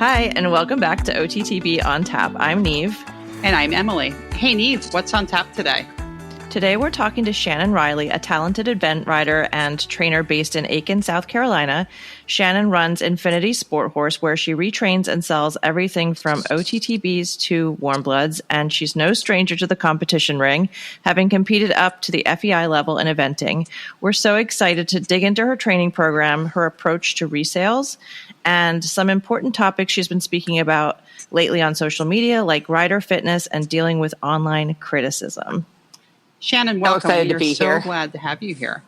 Hi, and welcome back to OTTB on Tap. I'm Niamh. And I'm Emily. Hey, Niamh, what's on tap today? Today we're talking to Shannon Riley, a talented event rider and trainer based in Aiken, South Carolina. Shannon runs Infinity Sport Horse, where she retrains and sells everything from OTTBs to warm bloods, and she's no stranger to the competition ring, having competed up to the FEI level in eventing. We're so excited to dig into her training program, her approach to resales, and some important topics she's been speaking about lately on social media, like rider fitness and dealing with online criticism. Shannon, welcome. Excited We're to be so here. glad to have you here.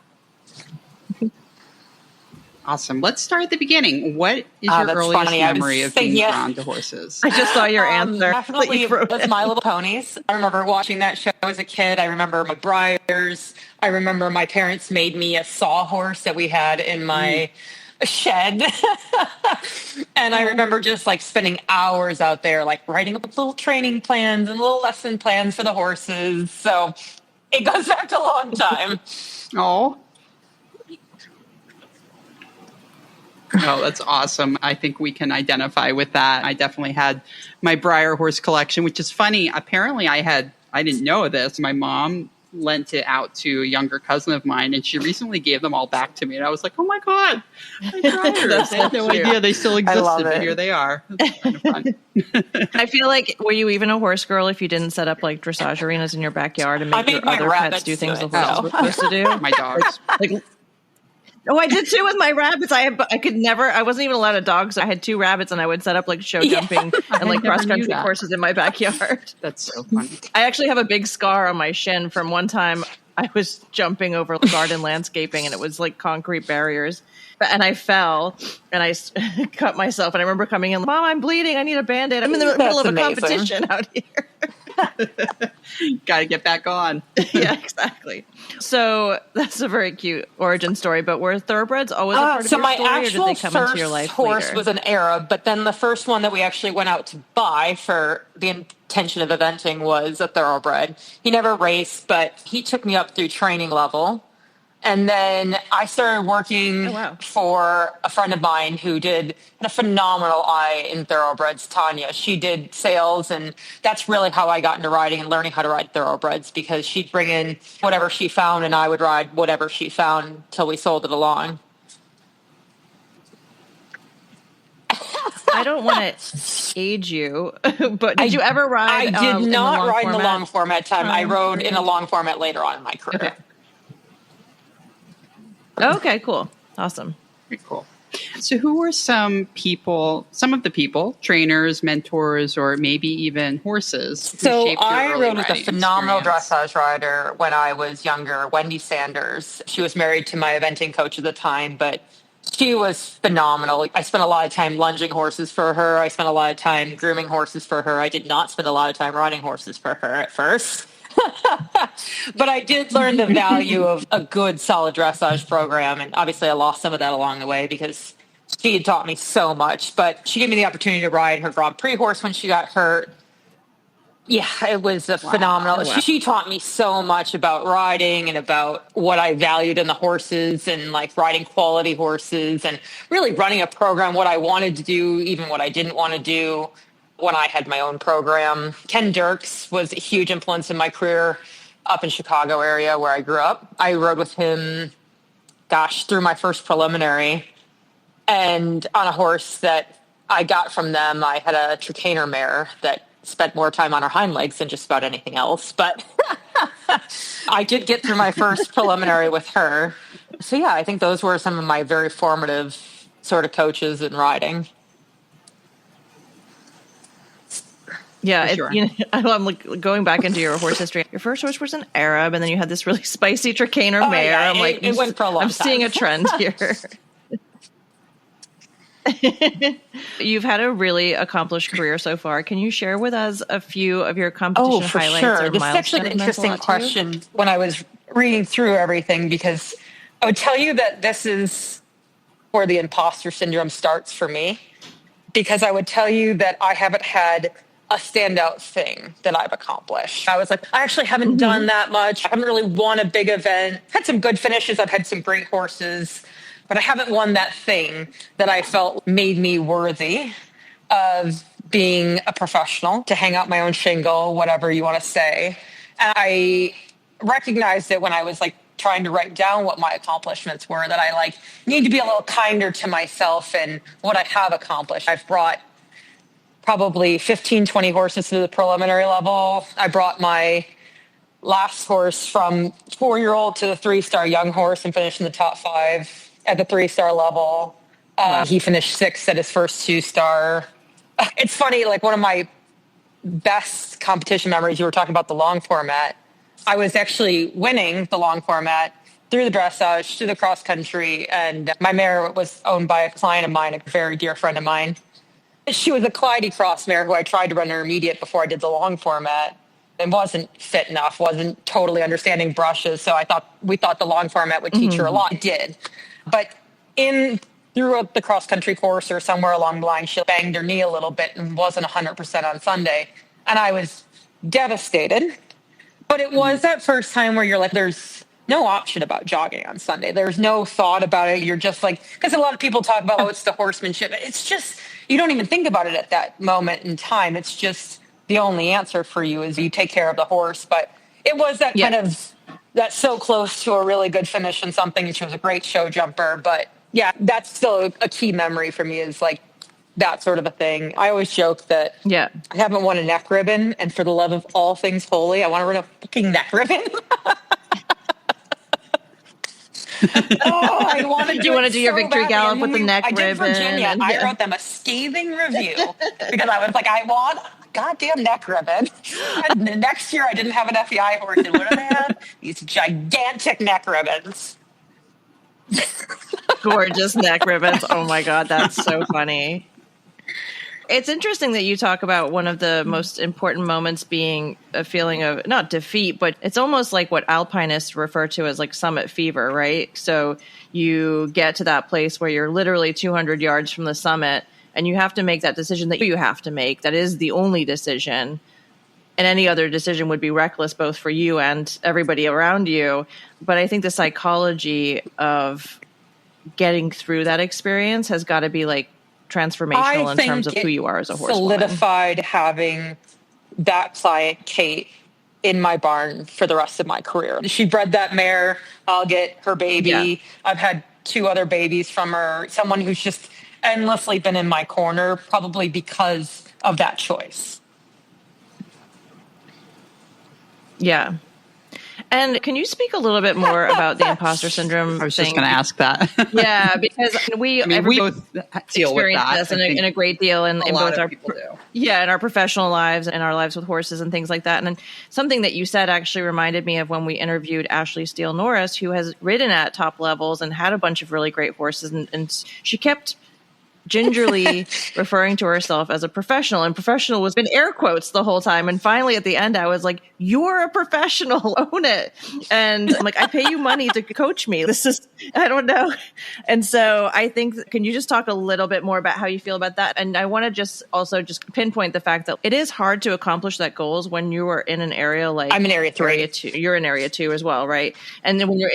Awesome. Let's start at the beginning. What is your earliest memory of being drawn to horses? I just saw your answer. Definitely, it was My Little Ponies. I remember watching that show as a kid. I remember my briars. I remember my parents made me a sawhorse that we had in my shed. And I remember just like spending hours out there, like writing up little training plans and little lesson plans for the horses. So it goes back a long time. Oh, that's awesome. I think we can identify with that. I definitely had my Breyer horse collection, which is funny. Apparently I didn't know this. My mom lent it out to a younger cousin of mine, and she recently gave them all back to me. And I was like, oh my God, my Breyers. I had no idea they still existed, but here they are. It's kind of fun. I feel like, were you even a horse girl if you didn't set up like dressage arenas in your backyard and make your other pets do things the horses were supposed to do? My dogs. I did too with my rabbits. I wasn't even allowed a dog, so I had 2 rabbits, and I would set up like show jumping and like cross country courses in my backyard. That's so funny. I actually have a big scar on my shin from one time I was jumping over garden landscaping, and it was like concrete barriers. And I fell and I cut myself. And I remember coming in, Mom, I'm bleeding. I need a Band-Aid. I'm in the middle of a competition out here. Got to get back on. Yeah, exactly. So that's a very cute origin story. But were thoroughbreds always a part of your story, or did they come into your life later? My actual first horse was an Arab, but then the first one that we actually went out to buy for the intention of eventing was a thoroughbred. He never raced, but he took me up through training level. And then I started working for a friend of mine who had a phenomenal eye in thoroughbreds, Tanya. She did sales, and that's really how I got into riding and learning how to ride thoroughbreds, because she'd bring in whatever she found, and I would ride whatever she found till we sold it along. I don't want to age you, but did you ever ride? I did not ride in the long format time. I rode in a long format later on in my career. Okay, cool. Awesome. Very cool. So who were some of the people, trainers, mentors, or maybe even horses? So I rode with a phenomenal dressage rider when I was younger, Wendy Sanders. She was married to my eventing coach at the time, but she was phenomenal. I spent a lot of time lunging horses for her. I spent a lot of time grooming horses for her. I did not spend a lot of time riding horses for her at first. But I did learn the value of a good, solid dressage program. And obviously I lost some of that along the way because she had taught me so much. But she gave me the opportunity to ride her Grand Prix horse when she got hurt. Yeah, it was phenomenal. Wow. She taught me so much about riding and about what I valued in the horses, and like riding quality horses, and really running a program, what I wanted to do, even what I didn't want to do when I had my own program. Ken Dirks was a huge influence in my career up in Chicago area where I grew up. I rode with him, through my first preliminary, and on a horse that I got from them. I had a Trakehner mare that spent more time on her hind legs than just about anything else. But I did get through my first preliminary with her. So yeah, I think those were some of my very formative sort of coaches in riding. Yeah, sure. I'm like going back into your horse history. Your first horse was an Arab, and then you had this really spicy Trakehner mare. Yeah, I'm like, it went for a long time. I'm seeing a trend here. You've had a really accomplished career so far. Can you share with us a few of your competition highlights or milestones? This is actually an interesting question when I was reading through everything, because I would tell you that this is where the imposter syndrome starts for me, because I would tell you that I haven't had a standout thing that I've accomplished. I was like, I actually haven't done that much. I haven't really won a big event. I've had some good finishes. I've had some great horses, but I haven't won that thing that I felt made me worthy of being a professional, to hang out my own shingle, whatever you want to say. And I recognized it when I was like trying to write down what my accomplishments were, that I like need to be a little kinder to myself and what I have accomplished. I've brought probably 15, 20 horses to the preliminary level. I brought my last horse from 4-year-old to the 3-star young horse and finished in the top 5 at the 3-star level. Wow. He finished 6th at his first 2-star. It's funny, like one of my best competition memories, you were talking about the long format. I was actually winning the long format through the dressage, through the cross country, and my mare was owned by a client of mine, a very dear friend of mine. She was a Clyde cross mare who I tried to run intermediate before I did the long format and wasn't fit enough, wasn't totally understanding brushes. So we thought the long format would teach her a lot. It did. But through the cross country course or somewhere along the line, she banged her knee a little bit and wasn't 100% on Sunday. And I was devastated. But it was that first time where you're like, there's no option about jogging on Sunday. There's no thought about it. You're just like, because a lot of people talk about, it's the horsemanship. It's just, you don't even think about it at that moment in time. It's just the only answer for you is you take care of the horse. But it was that kind of, that's so close to a really good finish in something. She was a great show jumper. But yeah, that's still a key memory for me, is like that sort of a thing. I always joke that I haven't won a neck ribbon, and for the love of all things holy, I want to run a fucking neck ribbon. I want to do. You want to do your victory gallop with the neck ribbon? I did Virginia. And I wrote them a scathing review because I was like, I want a goddamn neck ribbon. And the next year, I didn't have an FEI horse, and what did I have? These gigantic neck ribbons. Gorgeous neck ribbons. Oh my God, that's so funny. It's interesting that you talk about one of the most important moments being a feeling of not defeat, but it's almost like what alpinists refer to as like summit fever, right? So you get to that place where you're literally 200 yards from the summit and you have to make that decision that you have to make. That is the only decision. And any other decision would be reckless, both for you and everybody around you. But I think the psychology of getting through that experience has got to be like transformational in terms of who you are as a horsewoman. Solidified having that client, Kate, in my barn for the rest of my career. She bred that mare. I'll get her baby. Yeah. I've had 2 other babies from her. Someone who's just endlessly been in my corner, probably because of that choice. Yeah. And can you speak a little bit more about the imposter syndrome? I was just going to ask that. Yeah, because we both deal with that in a great deal in both our people do. Yeah, in our professional lives and our lives with horses and things like that. And then something that you said actually reminded me of when we interviewed Ashley Steele Norris, who has ridden at top levels and had a bunch of really great horses, and she kept gingerly referring to herself as a professional, and professional was in air quotes the whole time. And finally at the end, I was like, you're a professional, own it. And I'm like, I pay you money to coach me. This is, I don't know. And so I think, can you just talk a little bit more about how you feel about that? And I want to just pinpoint the fact that it is hard to accomplish that goals when you are in an area like I'm in area 3. Area 2. You're in area 2 as well, right? And then when you're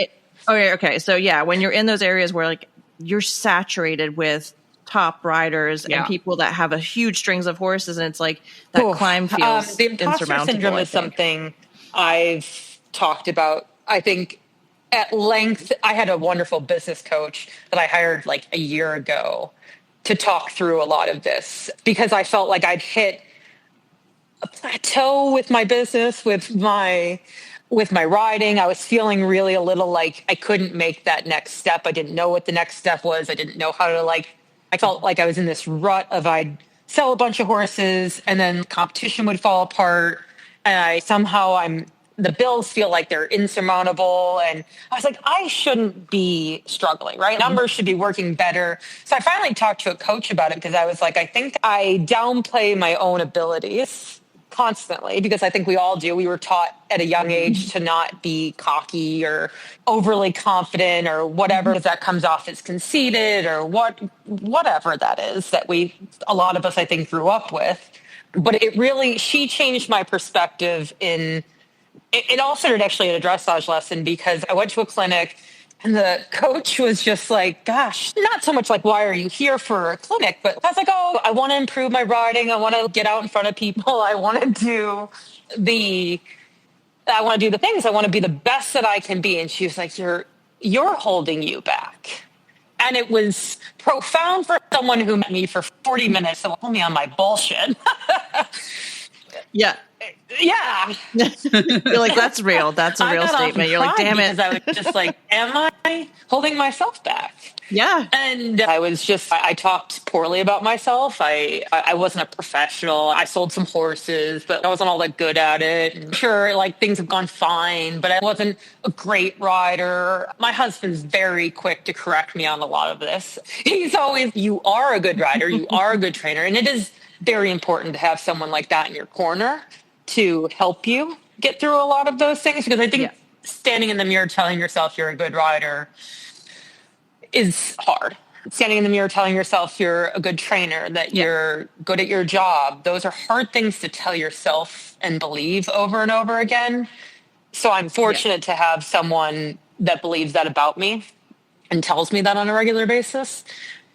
okay. So yeah, when you're in those areas where like you're saturated with top riders and people that have a huge strings of horses, and it's like that climb feels the imposter syndrome is something I've talked about, I think, at length. I had a wonderful business coach that I hired like a year ago to talk through a lot of this, because I felt like I'd hit a plateau with my business, with my riding. I was feeling really a little like I couldn't make that next step. I didn't know what the next step was. I didn't know how to I felt like I was in this rut of I'd sell a bunch of horses and then competition would fall apart. And the bills feel like they're insurmountable. And I was like, I shouldn't be struggling, right? Numbers should be working better. So I finally talked to a coach about it, because I was like, I think I downplay my own abilities constantly, because I think we all do. We were taught at a young age to not be cocky or overly confident or whatever, because that comes off as conceited or whatever that is that a lot of us, I think, grew up with. But she changed my perspective it all started actually at a dressage lesson, because I went to a clinic And the coach was just like, gosh, not so much like, why are you here for a clinic? But I was like, oh, I want to improve my riding. I want to get out in front of people. I want to do the things. I want to be the best that I can be. And she was like, you're holding you back. And it was profound for someone who met me for 40 minutes to hold me on my bullshit. Yeah. Yeah. You're like, that's real. That's a real statement. You're like, damn it. Because I was just like, am I holding myself back? Yeah. And I talked poorly about myself. I wasn't a professional. I sold some horses, but I wasn't all that good at it. And sure, like things have gone fine, but I wasn't a great rider. My husband's very quick to correct me on a lot of this. He's always, you are a good rider. You are a good trainer. And it is very important to have someone like that in your corner to help you get through a lot of those things. Because I think standing in the mirror telling yourself you're a good rider is hard. Standing in the mirror telling yourself you're a good trainer, that you're good at your job, those are hard things to tell yourself and believe over and over again. So I'm fortunate to have someone that believes that about me and tells me that on a regular basis.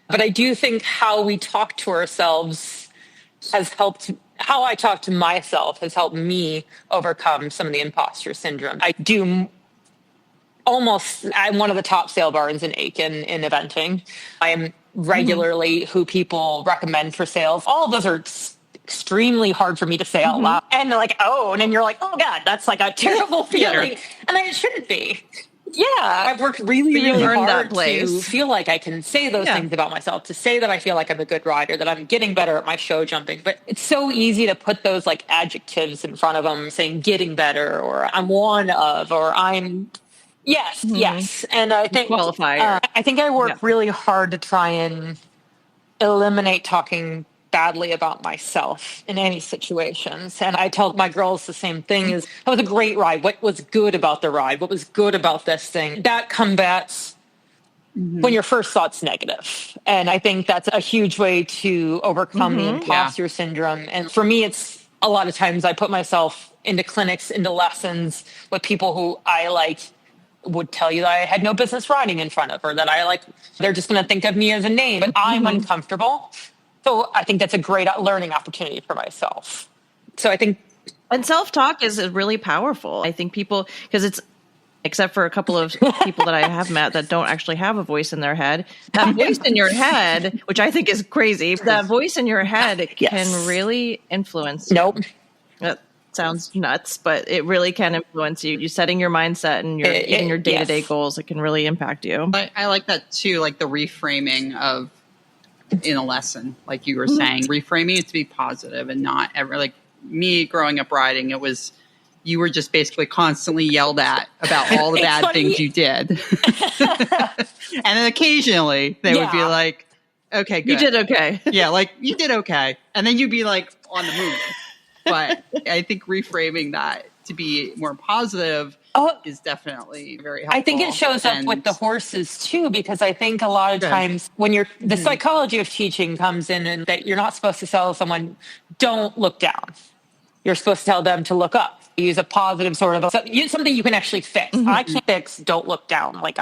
But I do think how we talk to ourselves has helped, how I talk to myself has helped me overcome some of the imposter syndrome. I'm one of the top sale barns in Aiken in eventing. I am regularly who people recommend for sales. All of those are extremely hard for me to say out loud. And they're like, oh, and then you're like, oh God, that's like a terrible feeling. And it shouldn't be. Yeah, I've worked really hard to feel like I can say those things about myself, to say that I feel like I'm a good rider, that I'm getting better at my show jumping. But it's so easy to put those like adjectives in front of them, saying getting better, or I'm one of, or I'm yes. And I think qualifier. I think I work really hard to try and eliminate talking badly about myself in any situations. And I tell my girls the same thing: is that was a great ride. What was good about the ride? What was good about this thing? That combats when your first thought's negative. And I think that's a huge way to overcome the imposter syndrome. And for me, it's a lot of times I put myself into clinics, into lessons with people who I like would tell you that I had no business riding in front of, or that they're just going to think of me as a name, but I'm uncomfortable. So I think that's a great learning opportunity for myself. So I think. And self-talk is really powerful. I think people, because it's, except for a couple of people that I have met that don't actually have a voice in their head, that voice in your head, which I think is crazy, that voice in your head can really influence. Nope. That sounds nuts, but it really can influence you. You setting your mindset and even your day-to-day goals, it can really impact you. I like that too, like the reframing of in a lesson, like you were saying, reframing it to be positive and not ever, like me growing up riding, you were just basically constantly yelled at about all the bad things you did. And then occasionally they would be like, okay, good. You did okay. Yeah, like you did okay. And then you'd be like on the move. But I think reframing that to be more positive is definitely very helpful. I think it shows up with the horses too, because I think a lot of times when the psychology of teaching comes in, and that you're not supposed to tell someone, don't look down. You're supposed to tell them to look up. Use a positive sort of, something you can actually fix. I can't fix, don't look down. Like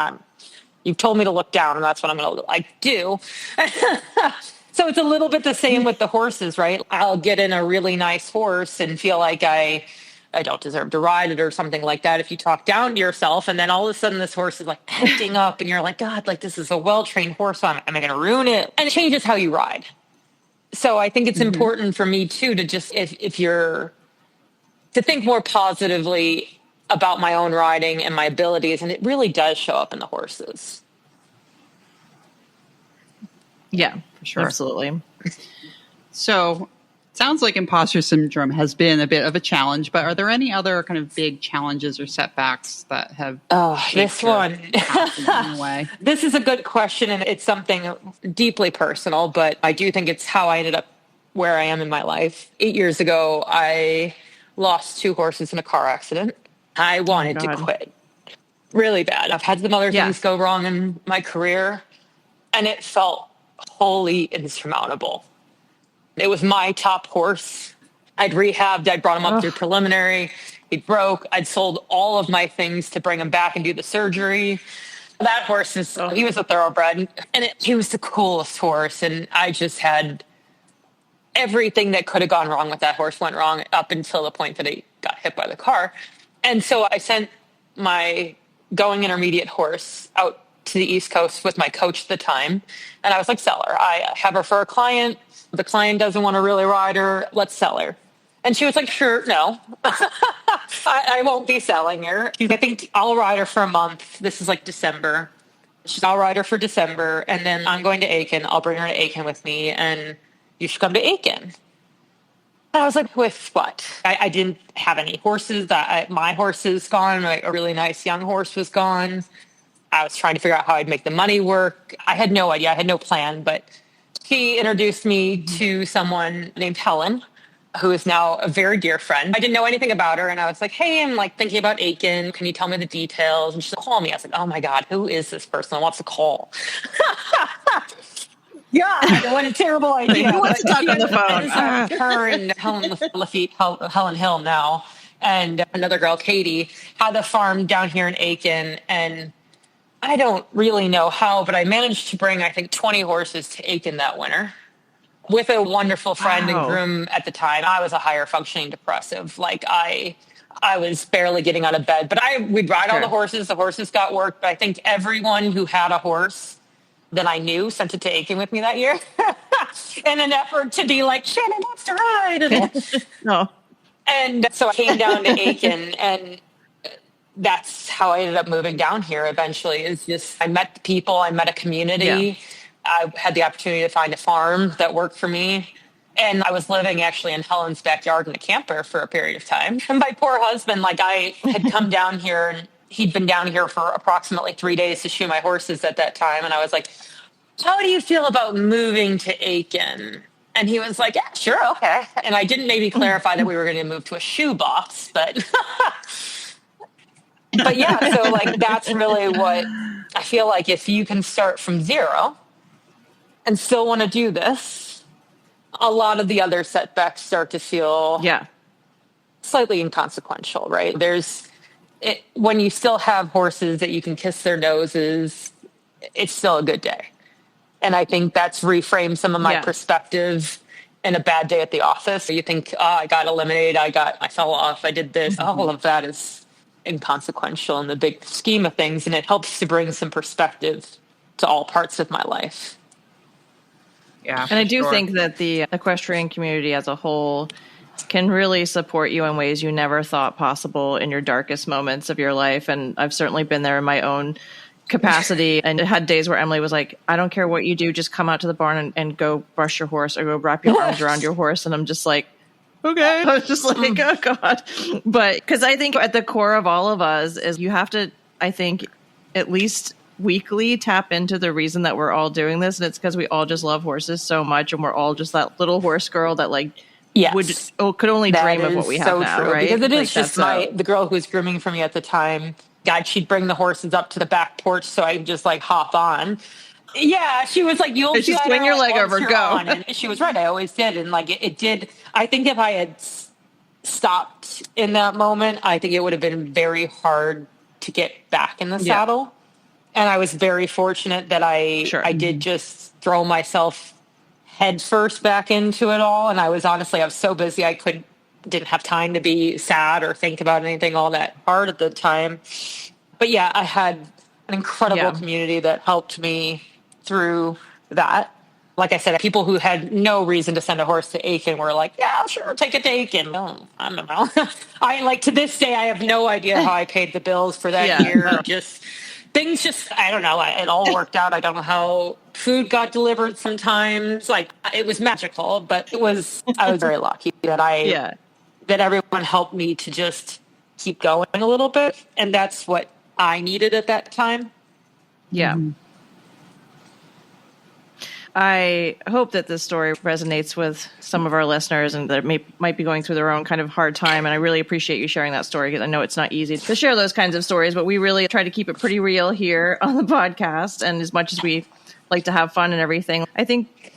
you've told me to look down, and that's what I'm going to do. So it's a little bit the same with the horses, right? I'll get in a really nice horse and feel like I don't deserve to ride it or something like that if you talk down to yourself. And then all of a sudden this horse is like acting up and you're like, God, like this is a well-trained horse. Am I going to ruin it? And it changes how you ride. So I think it's important for me too to just, if you're, to think more positively about my own riding and my abilities. And it really does show up in the horses. Yeah, for sure. Absolutely. So it sounds like imposter syndrome has been a bit of a challenge, but are there any other kind of big challenges or setbacks that have this one in a way? This is a good question, and it's something deeply personal, but I do think it's how I ended up where I am in my life. 8 years ago, I lost 2 horses in a car accident. I wanted to quit really bad. I've had some other things go wrong in my career, and it felt wholly insurmountable. It was my top horse. I'd rehabbed. I'd brought him up through preliminary. He broke. I'd sold all of my things to bring him back and do the surgery. That horse he was a thoroughbred, and he was the coolest horse. And I just had everything that could have gone wrong with that horse went wrong up until the point that he got hit by the car. And so I sent my going intermediate horse out to the East Coast with my coach at the time. And I was like, sell her. I have her for a client. The client doesn't want to really ride her. Let's sell her. And she was like, sure, no, I won't be selling her. I think I'll ride her for a month. This is like December. I'll ride her for December. And then I'm going to Aiken. I'll bring her to Aiken with me. And you should come to Aiken. And I was like, with what? I didn't have any horses. My horse is gone. A really nice young horse was gone. I was trying to figure out how I'd make the money work. I had no idea. I had no plan. But she introduced me to someone named Helen, who is now a very dear friend. I didn't know anything about her. And I was like, hey, I'm like thinking about Aiken. Can you tell me the details? And she's like, call me. I was like, oh my God, who is this person? What's the call? Yeah, what a terrible idea. Who wants to talk on the phone? Her and Helen Lafitte, Helen Hill now, and another girl, Katie, had a farm down here in Aiken. And I don't really know how, but I managed to bring, I think, 20 horses to Aiken that winter with a wonderful friend and groom at the time. I was a higher functioning depressive. Like I was barely getting out of bed, but we'd ride all the horses. The horses got work. But I think everyone who had a horse that I knew sent it to Aiken with me that year in an effort to be like, Shannon wants to ride. No. And so I came down to Aiken, and that's how I ended up moving down here eventually. Is just I met the people, I met a community. Yeah. I had the opportunity to find a farm that worked for me. And I was living actually in Helen's backyard in a camper for a period of time. And my poor husband, like I had come down here, and he'd been down here for approximately 3 days to shoe my horses at that time. And I was like, how do you feel about moving to Aiken? And he was like, yeah, sure, okay. And I didn't maybe clarify that we were going to move to a shoebox, but but yeah, so like that's really what I feel like. If you can start from zero and still want to do this, a lot of the other setbacks start to feel slightly inconsequential, right? When you still have horses that you can kiss their noses, it's still a good day. And I think that's reframed some of my perspective in a bad day at the office. You think, I got eliminated, I fell off, I did this. All of that is inconsequential in the big scheme of things. And it helps to bring some perspective to all parts of my life. Yeah. And I do think that the equestrian community as a whole can really support you in ways you never thought possible in your darkest moments of your life. And I've certainly been there in my own capacity, and it had days where Emily was like, I don't care what you do, just come out to the barn and go brush your horse or go wrap your arms around your horse. And I'm just like, okay. I was just like, oh God. But because I think at the core of all of us is you have to, I think, at least weekly tap into the reason that we're all doing this. And it's because we all just love horses so much. And we're all just that little horse girl that could only dream of what we have now, true, right? Because it is just the girl who was grooming for me at the time. God, she'd bring the horses up to the back porch so I could just like hop on. Yeah, she was like, you'll just swing your leg over, go. And she was right. I always did. And like it did. I think if I had stopped in that moment, I think it would have been very hard to get back in the saddle. And I was very fortunate that I did just throw myself head first back into it all. And I was so busy I didn't have time to be sad or think about anything all that hard at the time. But yeah, I had an incredible community that helped me through that. Like I said, people who had no reason to send a horse to Aiken were like, yeah, sure, take it to Aiken. Oh, I don't know. To this day, I have no idea how I paid the bills for that year. I don't know. It all worked out. I don't know how food got delivered sometimes. Like it was magical, but I was very lucky that that everyone helped me to just keep going a little bit. And that's what I needed at that time. Yeah. Mm-hmm. I hope that this story resonates with some of our listeners and that might be going through their own kind of hard time. And I really appreciate you sharing that story because I know it's not easy to share those kinds of stories, but we really try to keep it pretty real here on the podcast. And as much as we like to have fun and everything, I think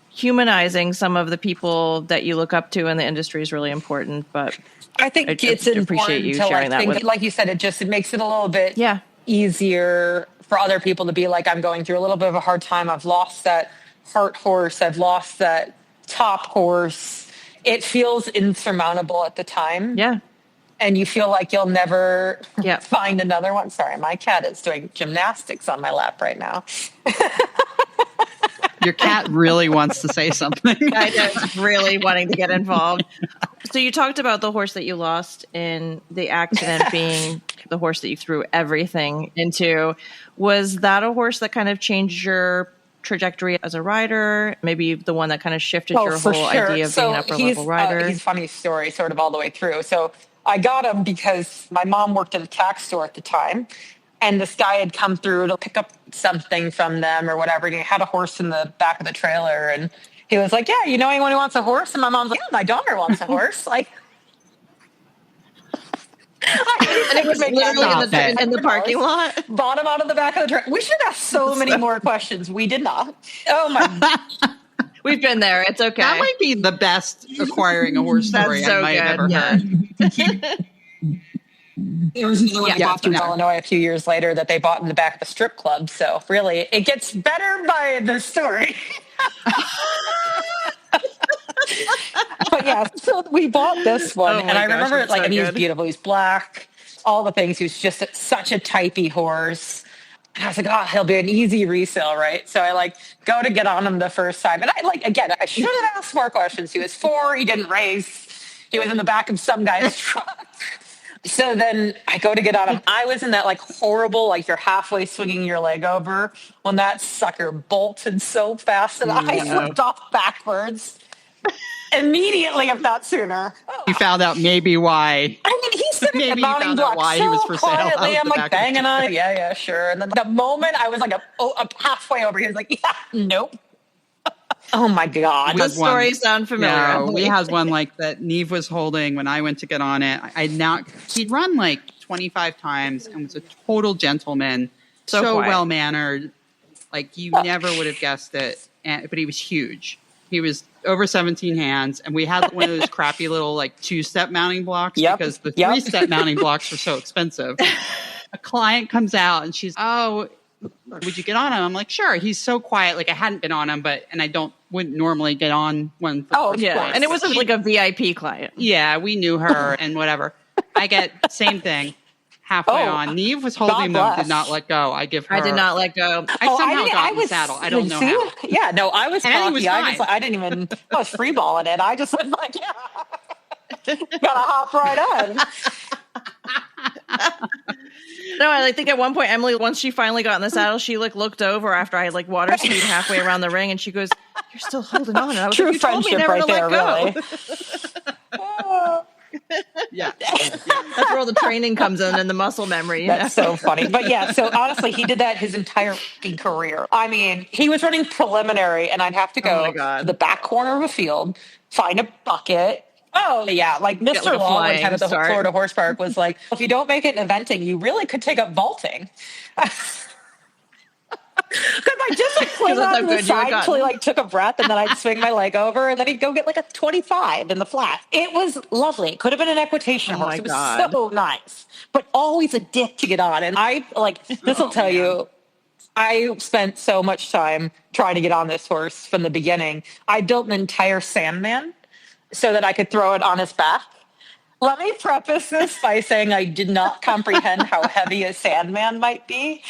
humanizing some of the people that you look up to in the industry is really important. But I think it's important appreciate you sharing that with. Like you said, it makes it a little bit easier for other people to be like, I'm going through a little bit of a hard time. I've lost that heart horse. I've lost that top horse. It feels insurmountable at the time. Yeah. And you feel like you'll never Yeah. find another one. Sorry, my cat is doing gymnastics on my lap right now. Your cat really wants to say something. I know, it's really wanting to get involved. So you talked about the horse that you lost in the accident being the horse that you threw everything into. Was that a horse that kind of changed your trajectory as a rider? Maybe the one that kind of shifted your whole idea of being an upper level rider? He's a funny story sort of all the way through. So I got him because my mom worked at a tax store at the time. And this guy had come through to pick up something from them or whatever. And he had a horse in the back of the trailer. And he was like, yeah, you know anyone who wants a horse? And my mom's like, yeah, my daughter wants a horse. Like, and it was literally in the parking lot. Bought him out of the back of the trailer. We should ask so many more questions. We did not. Oh, my. We've been there. It's okay. That might be the best acquiring a horse story I might have ever heard. There was another one I bought from Illinois a few years later that they bought in the back of the strip club. So really, it gets better by the story. But yeah, so we bought this one, and I remember it like, and he was beautiful. He's black, all the things. He was just such a typey horse. And I was like, oh, he'll be an easy resale, right? So I go to get on him the first time. And I should have asked more questions. He was 4, he didn't race. He was in the back of some guy's truck. So then I go to get on him. I was in that horrible, you're halfway swinging your leg over when that sucker bolted so fast that I flipped off backwards immediately, if not sooner. You found out maybe why. I mean, he's sitting at mounting block why so he was for sale quietly. I'm banging on it. Yeah, sure. And then the moment I was halfway over, he was like, yeah, nope. Oh my God. The story sound familiar. No, we had one like that Niamh was holding when I went to get on it. He'd run 25 times and was a total gentleman. So well-mannered. You never would have guessed it. But he was huge. He was over 17 hands. And we had one of those crappy little 2-step mounting blocks because the 3-step mounting blocks were so expensive. A client comes out and she's, oh, would you get on him? I'm like, sure. He's so quiet. I hadn't been on him, and I wouldn't normally get on one. And it wasn't a VIP client. Yeah, we knew her and whatever. I get same thing. Halfway on. Niamh was holding them, did not let go. I did not let go. I somehow got in the saddle. I don't know how. Yeah, no, I was cocky. I didn't even, I was freeballing it. I just was gotta hop right on. No, I think at one point, Emily, once she finally got in the saddle, she looked over after I water skied halfway around the ring, and she goes, "You're still holding on." And I was True like, "You told me never right to there, let go." Really. Yeah. That's where all the training comes in the muscle memory. That's so funny. But yeah, so honestly, he did that his entire career. I mean, he was running preliminary, and I'd have to go to the back corner of a field, find a bucket. Oh, yeah. Mr. Law, one time at the Florida Horse Park, was like, if you don't make it in eventing, you really could take up vaulting. Because I just swing on the side until he took a breath, and then I'd swing my leg over, and then he'd go get a 25 in the flat. It was lovely. It could have been an equitation horse. It was so nice, but always a dick to get on. And I this will tell you, I spent so much time trying to get on this horse from the beginning. I built an entire Sandman so that I could throw it on his back. Let me preface this by saying I did not comprehend how heavy a Sandman might be.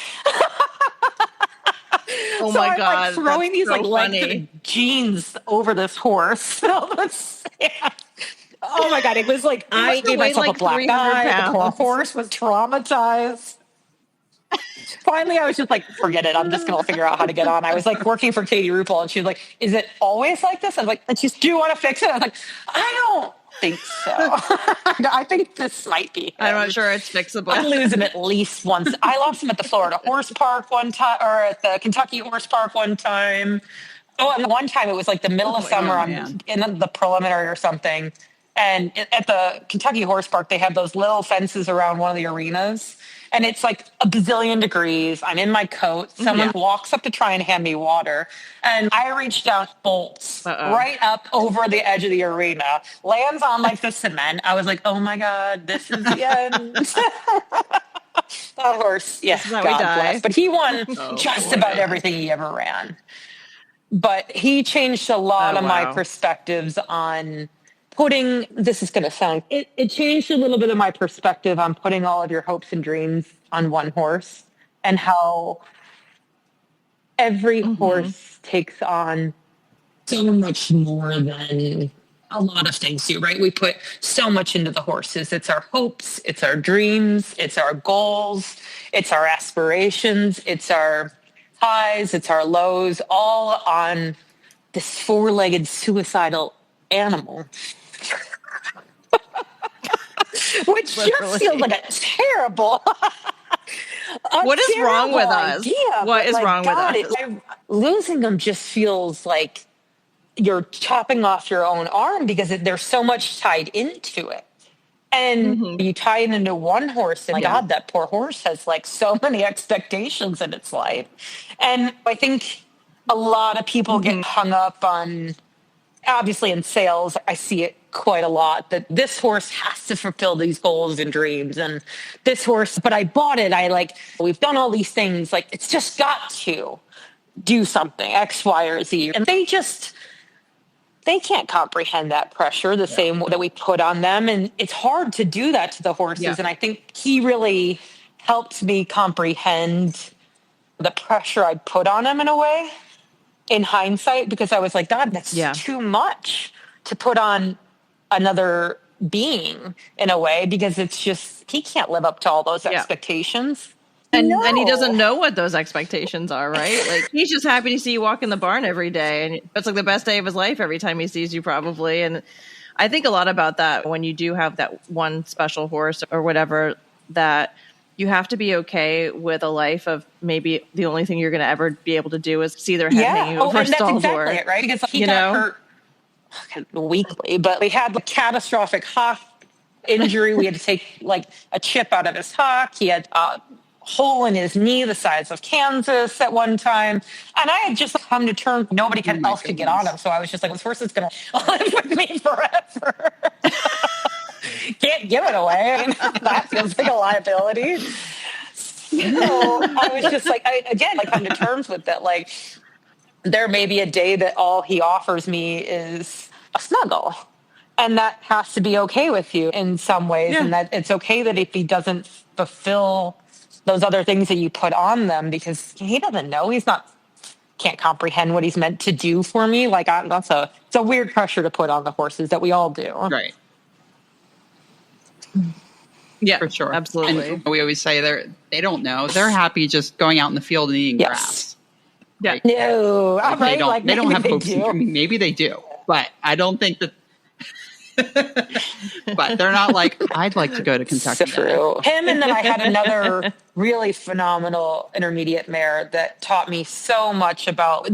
Oh my God. I'm throwing these length jeans over this horse. Oh my God. It was I gave myself a black eye. The poor horse was traumatized. Finally, I was just forget it. I'm just going to figure out how to get on. I was working for Katie Ruppel, and she was like, is it always like this? I was like, and she's, do you want to fix it? I was like, I don't think so. I think this might be him. I'm not sure it's fixable. I lose him at least once. I lost him at the Florida Horse Park one time, or at the Kentucky Horse Park one time. Oh, and one time it was the middle of summer in the preliminary or something. And at the Kentucky Horse Park, they have those little fences around one of the arenas. And it's a bazillion degrees. I'm in my coat. Someone walks up to try and hand me water. And I reach down, bolts right up over the edge of the arena, lands on the cement. I was like, oh my God, this is the end. horse. Yeah, This is how God we die. bless. But he won just about everything he ever ran. But he changed a lot of my perspectives on putting, this is going to sound, it changed a little bit of my perspective on putting all of your hopes and dreams on one horse, and how every horse takes on so much more than a lot of things do, right? We put so much into the horses. It's our hopes, it's our dreams, it's our goals, it's our aspirations, it's our highs, it's our lows, all on this four-legged suicidal animal. Which just feels like a terrible what is wrong with us? Idea, what is wrong with us? Losing them just feels like you're chopping off your own arm, because there's so much tied into it. And you tie it into one horse, and God, that poor horse has like so many expectations in its life. And I think a lot of people get hung up on, obviously in sales, I see it quite a lot, that this horse has to fulfill these goals and dreams, and this horse, but I bought it, we've done all these things, like it's just got to do something, X, Y, or Z. And they can't comprehend that pressure the same that we put on them. And it's hard to do that to the horses. Yeah. And I think he really helped me comprehend the pressure I put on him in a way, in hindsight, because I was like, God, that's too much to put on another being in a way, because it's just, he can't live up to all those expectations. And he doesn't know what those expectations are, right? Like, he's just happy to see you walk in the barn every day, and it's like the best day of his life every time he sees you, probably. And I think a lot about that when you do have that one special horse or whatever, that you have to be okay with a life of maybe the only thing you're going to ever be able to do is see their head hanging over a stall door. Exactly it, right? Because he got hurt weekly, but we had a catastrophic hock injury. We had to take like a chip out of his hock. He had a hole in his knee the size of Kansas at one time. And I had just come to terms, nobody else could get on him. So I was just like, this horse is going to live with me forever. Can't give it away. I mean, that feels like a liability. So I was just like, I come to terms with that. Like, there may be a day that all he offers me is a snuggle. And that has to be okay with you in some ways. Yeah. And that it's okay that if he doesn't fulfill those other things that you put on them, because he doesn't know, can't comprehend what he's meant to do for me. Like, it's a weird pressure to put on the horses that we all do. Right. Yeah, for sure. Absolutely. And we always say they don't know. They're happy just going out in the field and eating grass. Yeah. Right? No. Like, right? They don't have hopes. I mean, maybe they do, but I don't think that. But they're not like, I'd like to go to Kentucky. True. Him, and then I had another really phenomenal intermediate mare that taught me so much about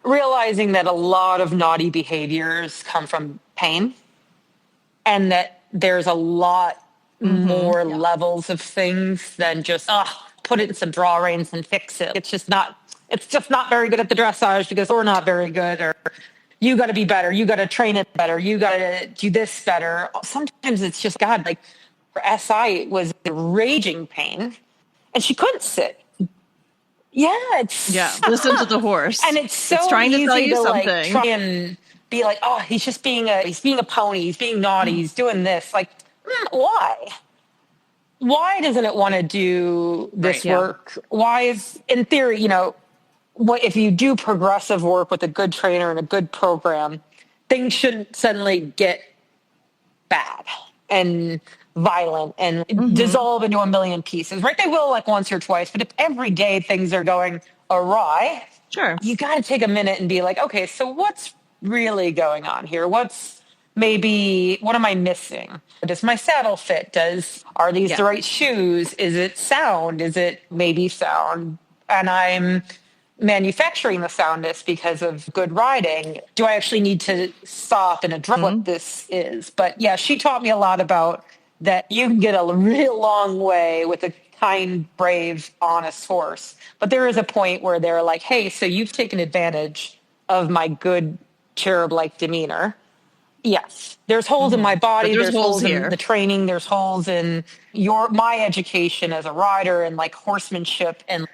realizing that a lot of naughty behaviors come from pain, and that there's a lot more levels of things than just put it in some draw reins and fix it. It's just not very good at the dressage because we're not very good, or you got to be better. You got to train it better. You got to do this better. Sometimes it's just, God, like for SI, it was raging pain and she couldn't sit. Listen to the horse. And it's trying to tell you something. Like, try and be like, oh, he's being a pony. He's being naughty. He's doing this. Like, why? Why doesn't it want to do this work? Why is, in theory, if you do progressive work with a good trainer and a good program, things shouldn't suddenly get bad and violent and dissolve into a million pieces, right? They will like once or twice, but if every day things are going awry, you got to take a minute and be like, okay, so what's really going on here? What am I missing? Does my saddle fit? Are these the right shoes? Is it sound? Is it maybe sound? And I'm manufacturing the soundness because of good riding. Do I actually need to stop and address what this is? But yeah, she taught me a lot about that you can get a real long way with a kind, brave, honest horse. But there is a point where they're like, hey, so you've taken advantage of my good cherub-like demeanor. Yes. There's holes in my body. There's holes in here. the training. There's holes in my education as a rider and like horsemanship and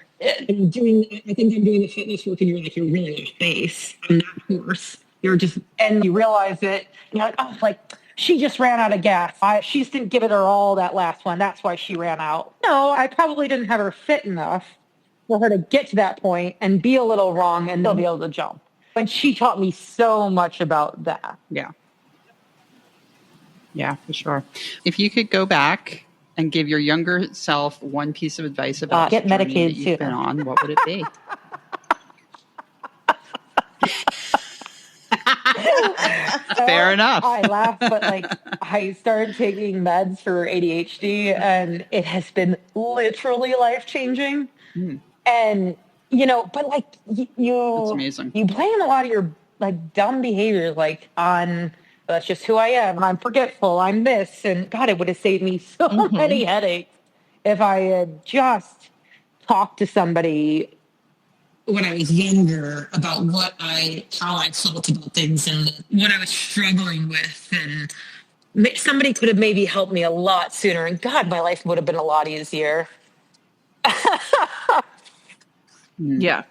doing. I think I'm doing the fitness work and you're like, you're really off base on that horse. You're just, and you realize that you're like, oh, like she just ran out of gas. She just didn't give it her all that last one. That's why she ran out. No, I probably didn't have her fit enough for her to get to that point and be a little wrong and still be able to jump. And she taught me so much about that. Yeah. Yeah, for sure. If you could go back and give your younger self one piece of advice about get medicated that you've been on, what would it be? Fair enough. I laugh, but like I started taking meds for ADHD and it has been literally life-changing. And, but like That's amazing. You blame a lot of your like dumb behavior, like on, that's just who I am. I'm forgetful. I'm this. And God, it would have saved me so many headaches if I had just talked to somebody when I was younger about how I felt about things and what I was struggling with. And somebody could have maybe helped me a lot sooner. And God, my life would have been a lot easier. Yeah.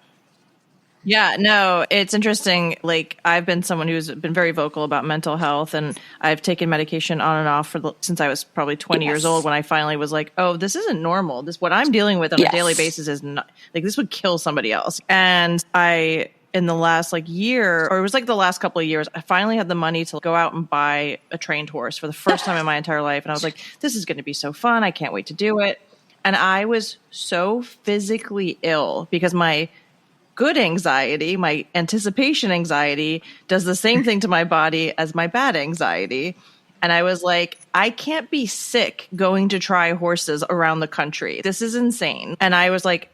Yeah, no, it's interesting. Like, I've been someone who's been very vocal about mental health, and I've taken medication on and off since I was probably 20 years old, when I finally was like, oh, this isn't normal. What I'm dealing with on a daily basis is not, like, this would kill somebody else. And in the last year, or it was like the last couple of years, I finally had the money to go out and buy a trained horse for the first time in my entire life. And I was like, this is going to be so fun. I can't wait to do it. And I was so physically ill because my good anxiety, my anticipation anxiety, does the same thing to my body as my bad anxiety. And I was like, I can't be sick going to try horses around the country. This is insane. And I was like,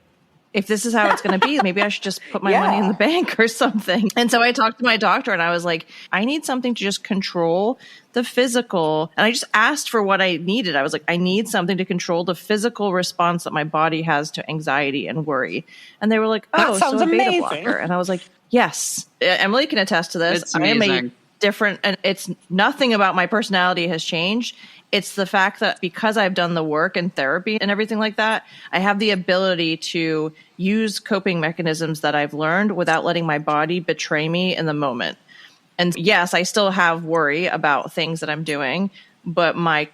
if this is how it's going to be, maybe I should just put my money in the bank or something. And so I talked to my doctor and I was like, I need something to just control the physical. And I just asked for what I needed. I was like, I need something to control the physical response that my body has to anxiety and worry. And they were like, oh, so a beta blocker. And I was like, yes, Emily can attest to this. It's amazing. I am a different, and it's nothing about my personality has changed. It's the fact that because I've done the work and therapy and everything like that, I have the ability to use coping mechanisms that I've learned without letting my body betray me in the moment. And yes, I still have worry about things that I'm doing, but my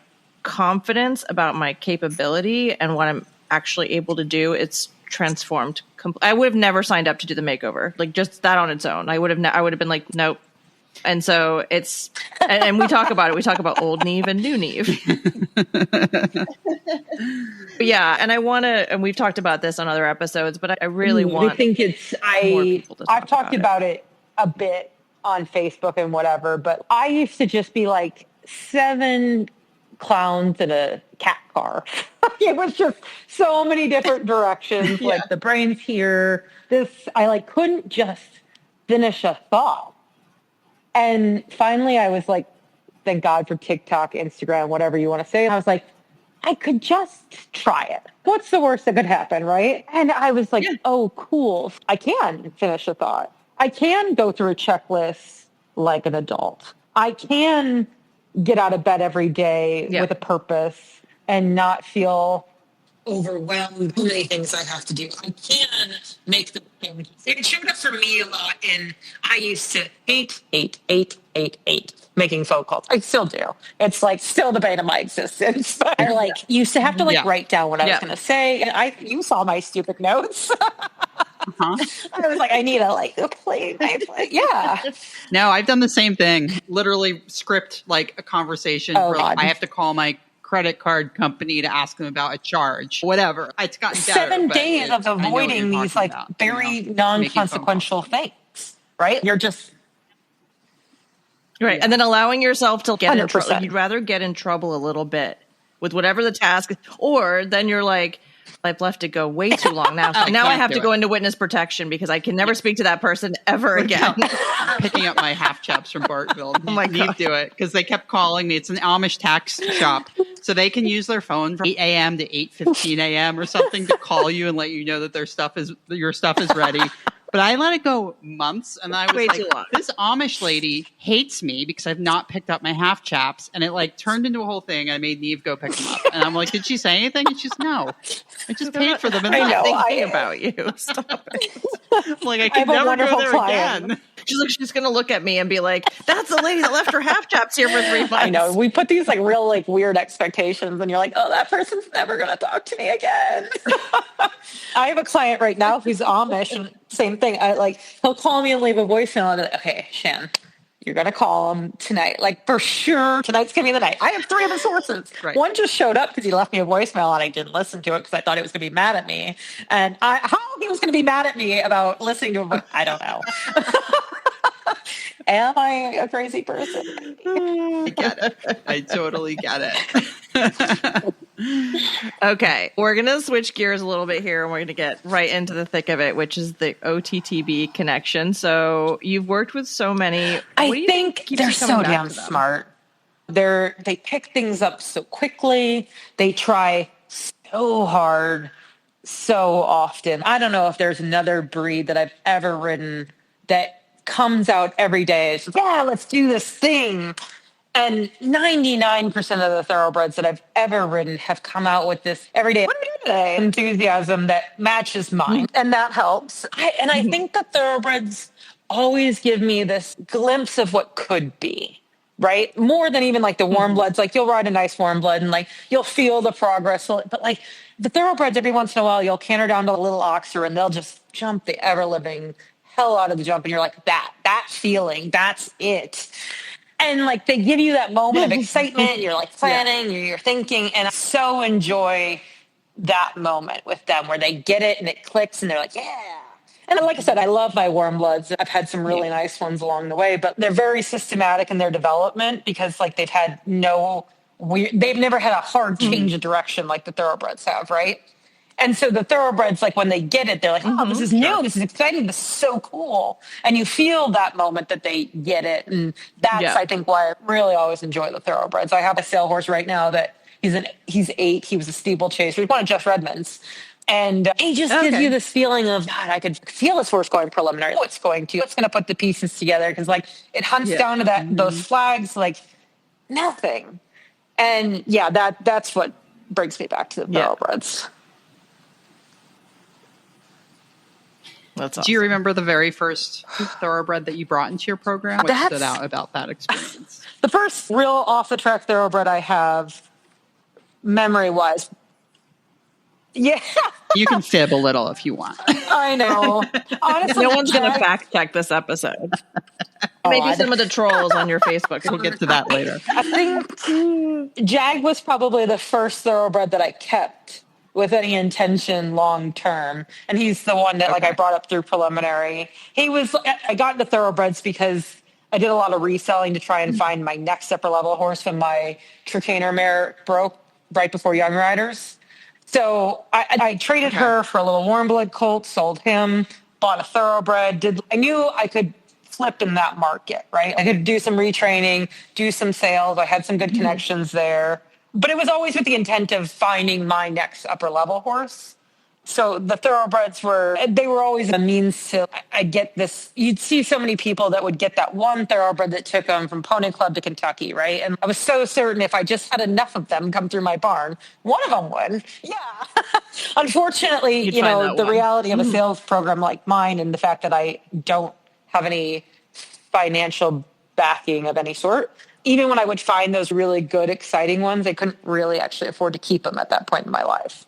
confidence about my capability and what I'm actually able to do, it's transformed. I would have never signed up to do the makeover, like just that on its own. I would have been like, nope. And so it's, and we talk about it. We talk about old Niamh and new Niamh. Yeah. And I want to, and we've talked about this on other episodes, but I really want, I think I've talked about it a bit on Facebook and whatever, but I used to just be like 7 clowns in a cat car. It was just so many different directions. Like the brain's here. I couldn't just finish a thought. And finally, I was like, thank God for TikTok, Instagram, whatever you want to say. I was like, I could just try it. What's the worst that could happen, right? And I was like, oh, cool. I can finish a thought. I can go through a checklist like an adult. I can get out of bed every day with a purpose and not feel overwhelmed with many things I have to do. I can make the things. It showed up for me a lot I used to hate making phone calls. I still do. It's still the bane of my existence. But I used to have to write down what I was going to say. And you saw my stupid notes. I was like, I need a play. Yeah. No, I've done the same thing. Literally script a conversation. I have to call my credit card company to ask them about a charge, whatever. It's gotten better. 7 days of avoiding these very non-consequential things, right? You're just right. And then allowing yourself to get in trouble. You'd rather get in trouble a little bit with whatever the task is, or then you're like, I've left it go way too long now. So now I have to go into witness protection because I can never speak to that person ever again. Picking up my half chaps from Bartville. Oh my God. Do it because they kept calling me. It's an Amish tax shop. So they can use their phone from 8 a.m. to 8:15 a.m. or something to call you and let you know that your stuff is ready. But I let it go months, and I was Way like, too long. this Amish lady hates me because I've not picked up my half chaps, and it like turned into a whole thing. I made Niamh go pick them up, and I'm like, did she say anything? And she's no. I just paid for them. And I'm left. thinking about you. Stop it. I'm like, I can never go there again. She's going to look at me and be like, that's the lady that left her half chaps here for 3 months. I know. We put these like real like weird expectations, and you're like, oh, that person's never going to talk to me again. I have a client right now who's Amish, and same thing. He'll call me and leave a voicemail, and I'm like, okay, Shan, you're going to call him tonight. Like, for sure, tonight's going to be the night. I have 3 other sources. Right. One just showed up because he left me a voicemail, and I didn't listen to it because I thought it was going to be mad at me. And how he was going to be mad at me about listening to him, I don't know. Am I a crazy person? I get it. I totally get it. Okay, we're going to switch gears a little bit here, and we're going to get right into the thick of it, which is the OTTB connection. So you've worked with so many. I think they're so damn smart. They pick things up so quickly. They try so hard, so often. I don't know if there's another breed that I've ever ridden that comes out every day. It's just, yeah, let's do this thing. And 99% of the thoroughbreds that I've ever ridden have come out with this every day, what are we doing today? Enthusiasm that matches mine. And that helps. I think the thoroughbreds always give me this glimpse of what could be, right? More than even like the warm bloods. Like you'll ride a nice warm blood and like you'll feel the progress. But like the thoroughbreds, every once in a while, you'll canter down to a little oxer and they'll just jump the ever-living hell out of the jump, and you're like, that feeling, that's it. And like they give you that moment of excitement, you're like planning, you're thinking, and I so enjoy that moment with them where they get it and it clicks and they're like, yeah. And like I said, I love my warm bloods. I've had some really nice ones along the way, but they're very systematic in their development because like they've never had a hard change of direction like the thoroughbreds have, right? And so the thoroughbreds, like when they get it, they're like, oh, this is new. This is exciting. This is so cool. And you feel that moment that they get it. And that's, I think, why I really always enjoy the thoroughbreds. I have a sale horse right now that he's 8. He was a steeplechase. He won at Jeff Redmond's. And he just gives you this feeling of, God, I could feel this horse going preliminary. It's going to put the pieces together. Because like it hunts down to those flags like nothing. And yeah, that's what brings me back to the thoroughbreds. That's awesome. Do you remember the very first thoroughbred that you brought into your program? What stood out about that experience? The first real off-the-track thoroughbred I have, memory-wise. Yeah. You can fib a little if you want. I know. Honestly, no one's going to fact check this episode. Maybe some of the trolls on your Facebook. We'll get to that later. I think Jag was probably the first thoroughbred that I kept with any intention long term. And he's the one that like I brought up through preliminary. I got into thoroughbreds because I did a lot of reselling to try and find my next upper level horse when my Trakehner mare broke right before Young Riders. So I traded her for a little warm blood colt, sold him, bought a thoroughbred. I knew I could flip in that market, right? I could do some retraining, do some sales. I had some good connections there. But it was always with the intent of finding my next upper level horse. So the thoroughbreds were always a means to, I get this, you'd see so many people that would get that one thoroughbred that took them from Pony Club to Kentucky, right? And I was so certain if I just had enough of them come through my barn, one of them would. Yeah. Unfortunately, the reality of a sales program like mine and the fact that I don't have any financial backing of any sort, even when I would find those really good, exciting ones, I couldn't really actually afford to keep them at that point in my life.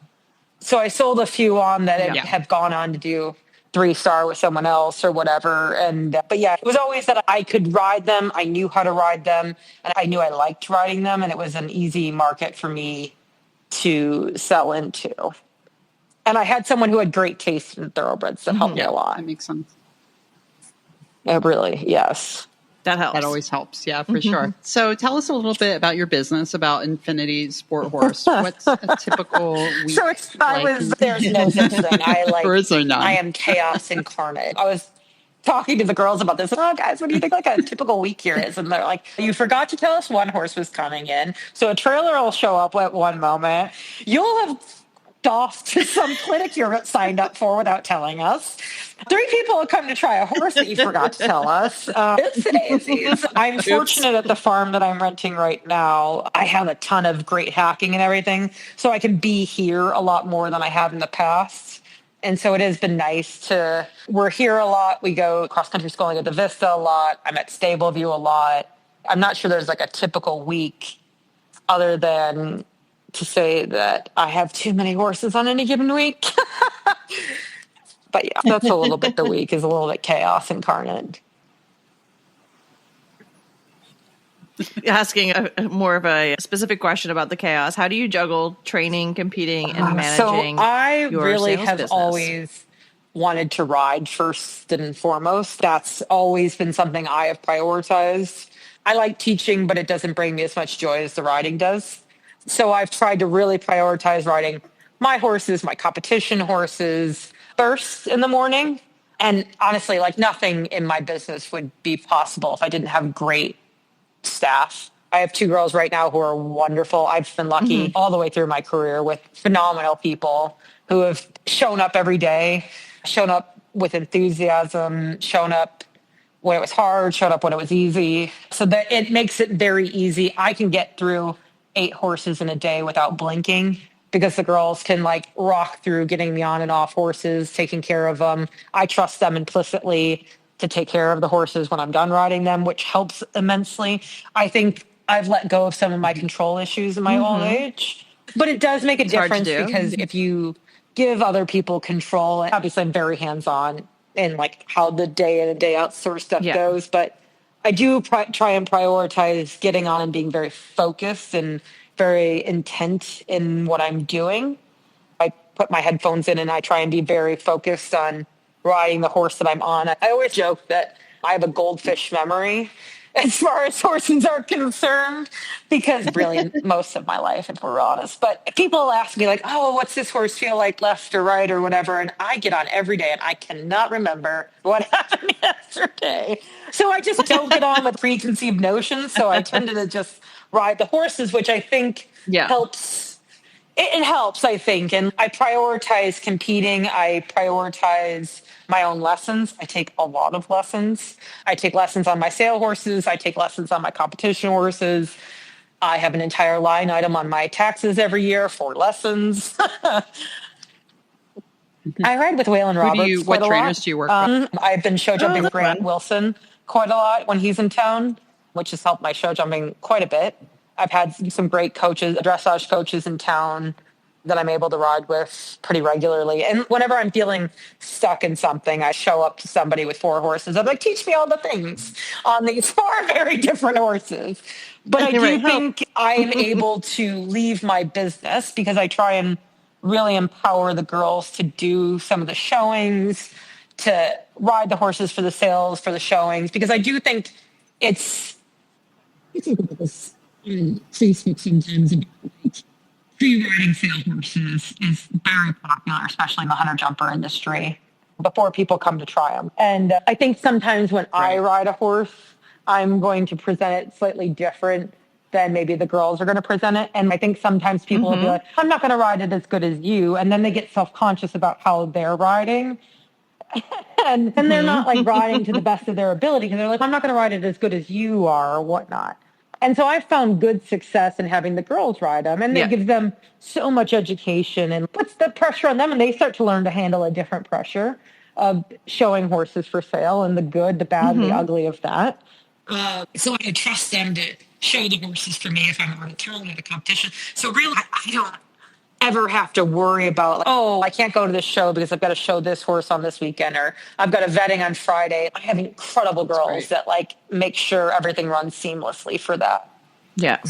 So I sold a few on that have gone on to do 3-star with someone else or whatever. But yeah, it was always that I could ride them. I knew how to ride them and I knew I liked riding them. And it was an easy market for me to sell into. And I had someone who had great taste in thoroughbreds that helped me a lot. That makes sense. It really, yes. That helps. That always helps. Yeah, for sure. So tell us a little bit about your business, about Infinity Sport Horse. What's a typical week? So there's no such thing. I am chaos incarnate. I was talking to the girls about this. Oh, guys, what do you think like a typical week here is? And they're like, you forgot to tell us one horse was coming in. So a trailer will show up at one moment. You'll have off to some clinic you're signed up for without telling us. 3 people have come to try a horse that you forgot to tell us. It's I'm fortunate at the farm that I'm renting right now. I have a ton of great hacking and everything, so I can be here a lot more than I have in the past. And so it has been nice we're here a lot. We go cross-country schooling at the Vista a lot. I'm at Stableview a lot. I'm not sure there's like a typical week other than to say that I have too many horses on any given week. But yeah, that's a little bit, the week is a little bit chaos incarnate. Asking more of a specific question about the chaos. How do you juggle training, competing, and managing? So I really have business? Always wanted to ride first and foremost. That's always been something I have prioritized. I like teaching, but it doesn't bring me as much joy as the riding does. So I've tried to really prioritize riding my horses, my competition horses, first in the morning. And honestly, like nothing in my business would be possible if I didn't have great staff. I have 2 girls right now who are wonderful. I've been lucky all the way through my career with phenomenal people who have shown up every day, shown up with enthusiasm, shown up when it was hard, showed up when it was easy. So that it makes it very easy. I can get through 8 horses in a day without blinking because the girls can like rock through getting me on and off horses, taking care of them. I trust them implicitly to take care of the horses when I'm done riding them, which helps immensely. I think I've let go of some of my control issues in my old age, but it does make a difference because if you give other people control, obviously I'm very hands-on in like how the day in and day out sort of stuff goes, but I do try and prioritize getting on and being very focused and very intent in what I'm doing. I put my headphones in and I try and be very focused on riding the horse that I'm on. I always joke that I have a goldfish memory as far as horses are concerned, because really most of my life, if we're honest. But people ask me like, oh, what's this horse feel like left or right or whatever? And I get on every day and I cannot remember what happened yesterday. So I just don't get on with preconceived notions. So I tend to just ride the horses, which I think helps. It helps, I think. And I prioritize competing. I prioritize my own lessons. I take a lot of lessons. I take lessons on my sale horses. I take lessons on my competition horses. I have an entire line item on my taxes every year for lessons. I ride with Waylon Roberts. What trainers do you work with? I've been show jumping with Grant Wilson quite a lot when he's in town, which has helped my show jumping quite a bit. I've had some great coaches, dressage coaches in town that I'm able to ride with pretty regularly. And whenever I'm feeling stuck in something, I show up to somebody with 4 horses. I'm like, teach me all the things on these 4 very different horses. But I do think I'm able to leave my business because I try and really empower the girls to do some of the showings, to ride the horses for the sales, for the showings, because I do think it's Facebook sometimes about like pre-riding sale horses is very popular, especially in the hunter jumper industry, before people come to try them. And I think sometimes when I ride a horse, I'm going to present it slightly different than maybe the girls are going to present it. And I think sometimes people will be like, I'm not going to ride it as good as you. And then they get self-conscious about how they're riding. and they're not like riding to the best of their ability because they're like, I'm not going to ride it as good as you are or whatnot. And so I've found good success in having the girls ride them, and it gives them so much education and puts the pressure on them, and they start to learn to handle a different pressure of showing horses for sale and the good, the bad, the ugly of that. So I trust them to show the horses for me if I'm on a tournament at a competition. So really, I don't ever have to worry about, like, oh, I can't go to this show because I've got to show this horse on this weekend, or I've got a vetting on Friday. I have incredible girls that like make sure everything runs seamlessly for that. Yeah.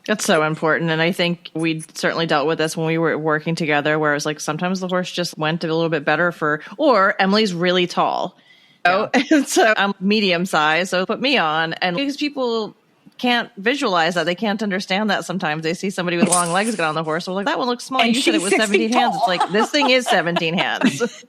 That's so important. And I think we certainly dealt with this when we were working together, where it was like sometimes the horse just went a little bit better or Emily's really tall. And so I'm medium size, so put me on. And because people can't visualize that, they can't understand that sometimes. They see somebody with long legs get on the horse, they're like, that one looks small. And you said it was 17 hands. It's like, this thing is 17 hands.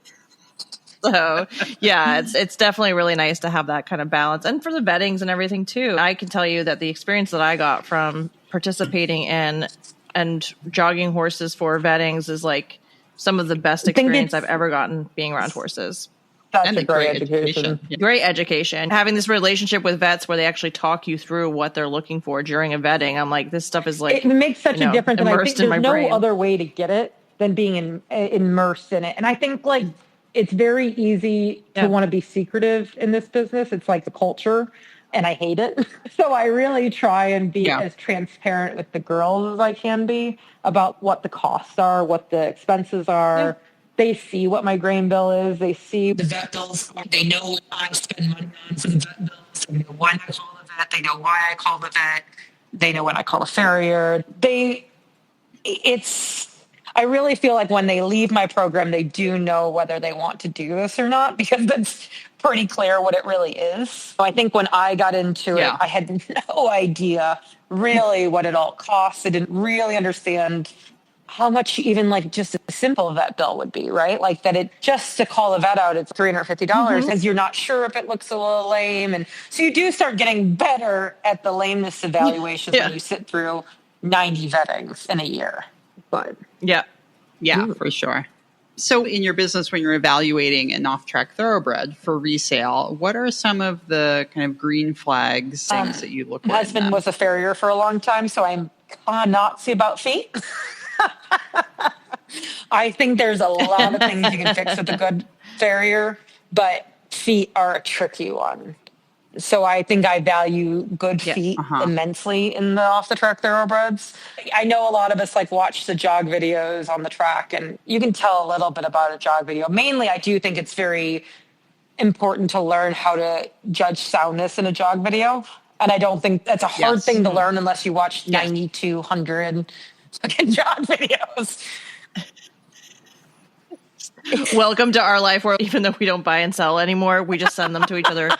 So yeah, it's definitely really nice to have that kind of balance. And for the beddings and everything too, I can tell you that the experience that I got from participating in and jogging horses for vettings is like some of the best experience I've ever gotten being around horses. That's a great education. Great education. Having this relationship with vets where they actually talk you through what they're looking for during a vetting. I'm like, this stuff is like, it makes such a difference. And I think there's no brain. other way to get it than being immersed in it. And I think like it's very easy to want to be secretive in this business. It's like the culture, and I hate it. So I really try and be as transparent with the girls as I can be about what the costs are, what the expenses are. Yeah. They see what my grain bill is. They see the vet bills. They know what I spend money on for the vet bills. They know when I call the vet. They know why I call the vet. They know when I call a farrier. I really feel like when they leave my program, they do know whether they want to do this or not, because that's pretty clear what it really is. So I think when I got into it, I had no idea really what it all costs. I didn't really understand how much even like just a simple vet bill would be, right? Like that it just to call a vet out, it's $350 because you're not sure if it looks a little lame. And so you do start getting better at the lameness evaluations when you sit through 90 vettings in a year. But yeah, for sure. So in your business, when you're evaluating an off-track thoroughbred for resale, what are some of the kind of green flags, things that you look at? My husband was a farrier for a long time, so I'm kind of Nazi about feet. I think there's a lot of things you can fix with a good farrier, but feet are a tricky one. So I think I value good feet immensely in the off-the-track thoroughbreds. I know a lot of us like watch the jog videos on the track, and you can tell a little bit about a jog video. Mainly, I do think it's very important to learn how to judge soundness in a jog video. And I don't think that's a hard thing to learn unless you watch 9,200 fucking jog videos. Welcome to our life where even though we don't buy and sell anymore, we just send them to each other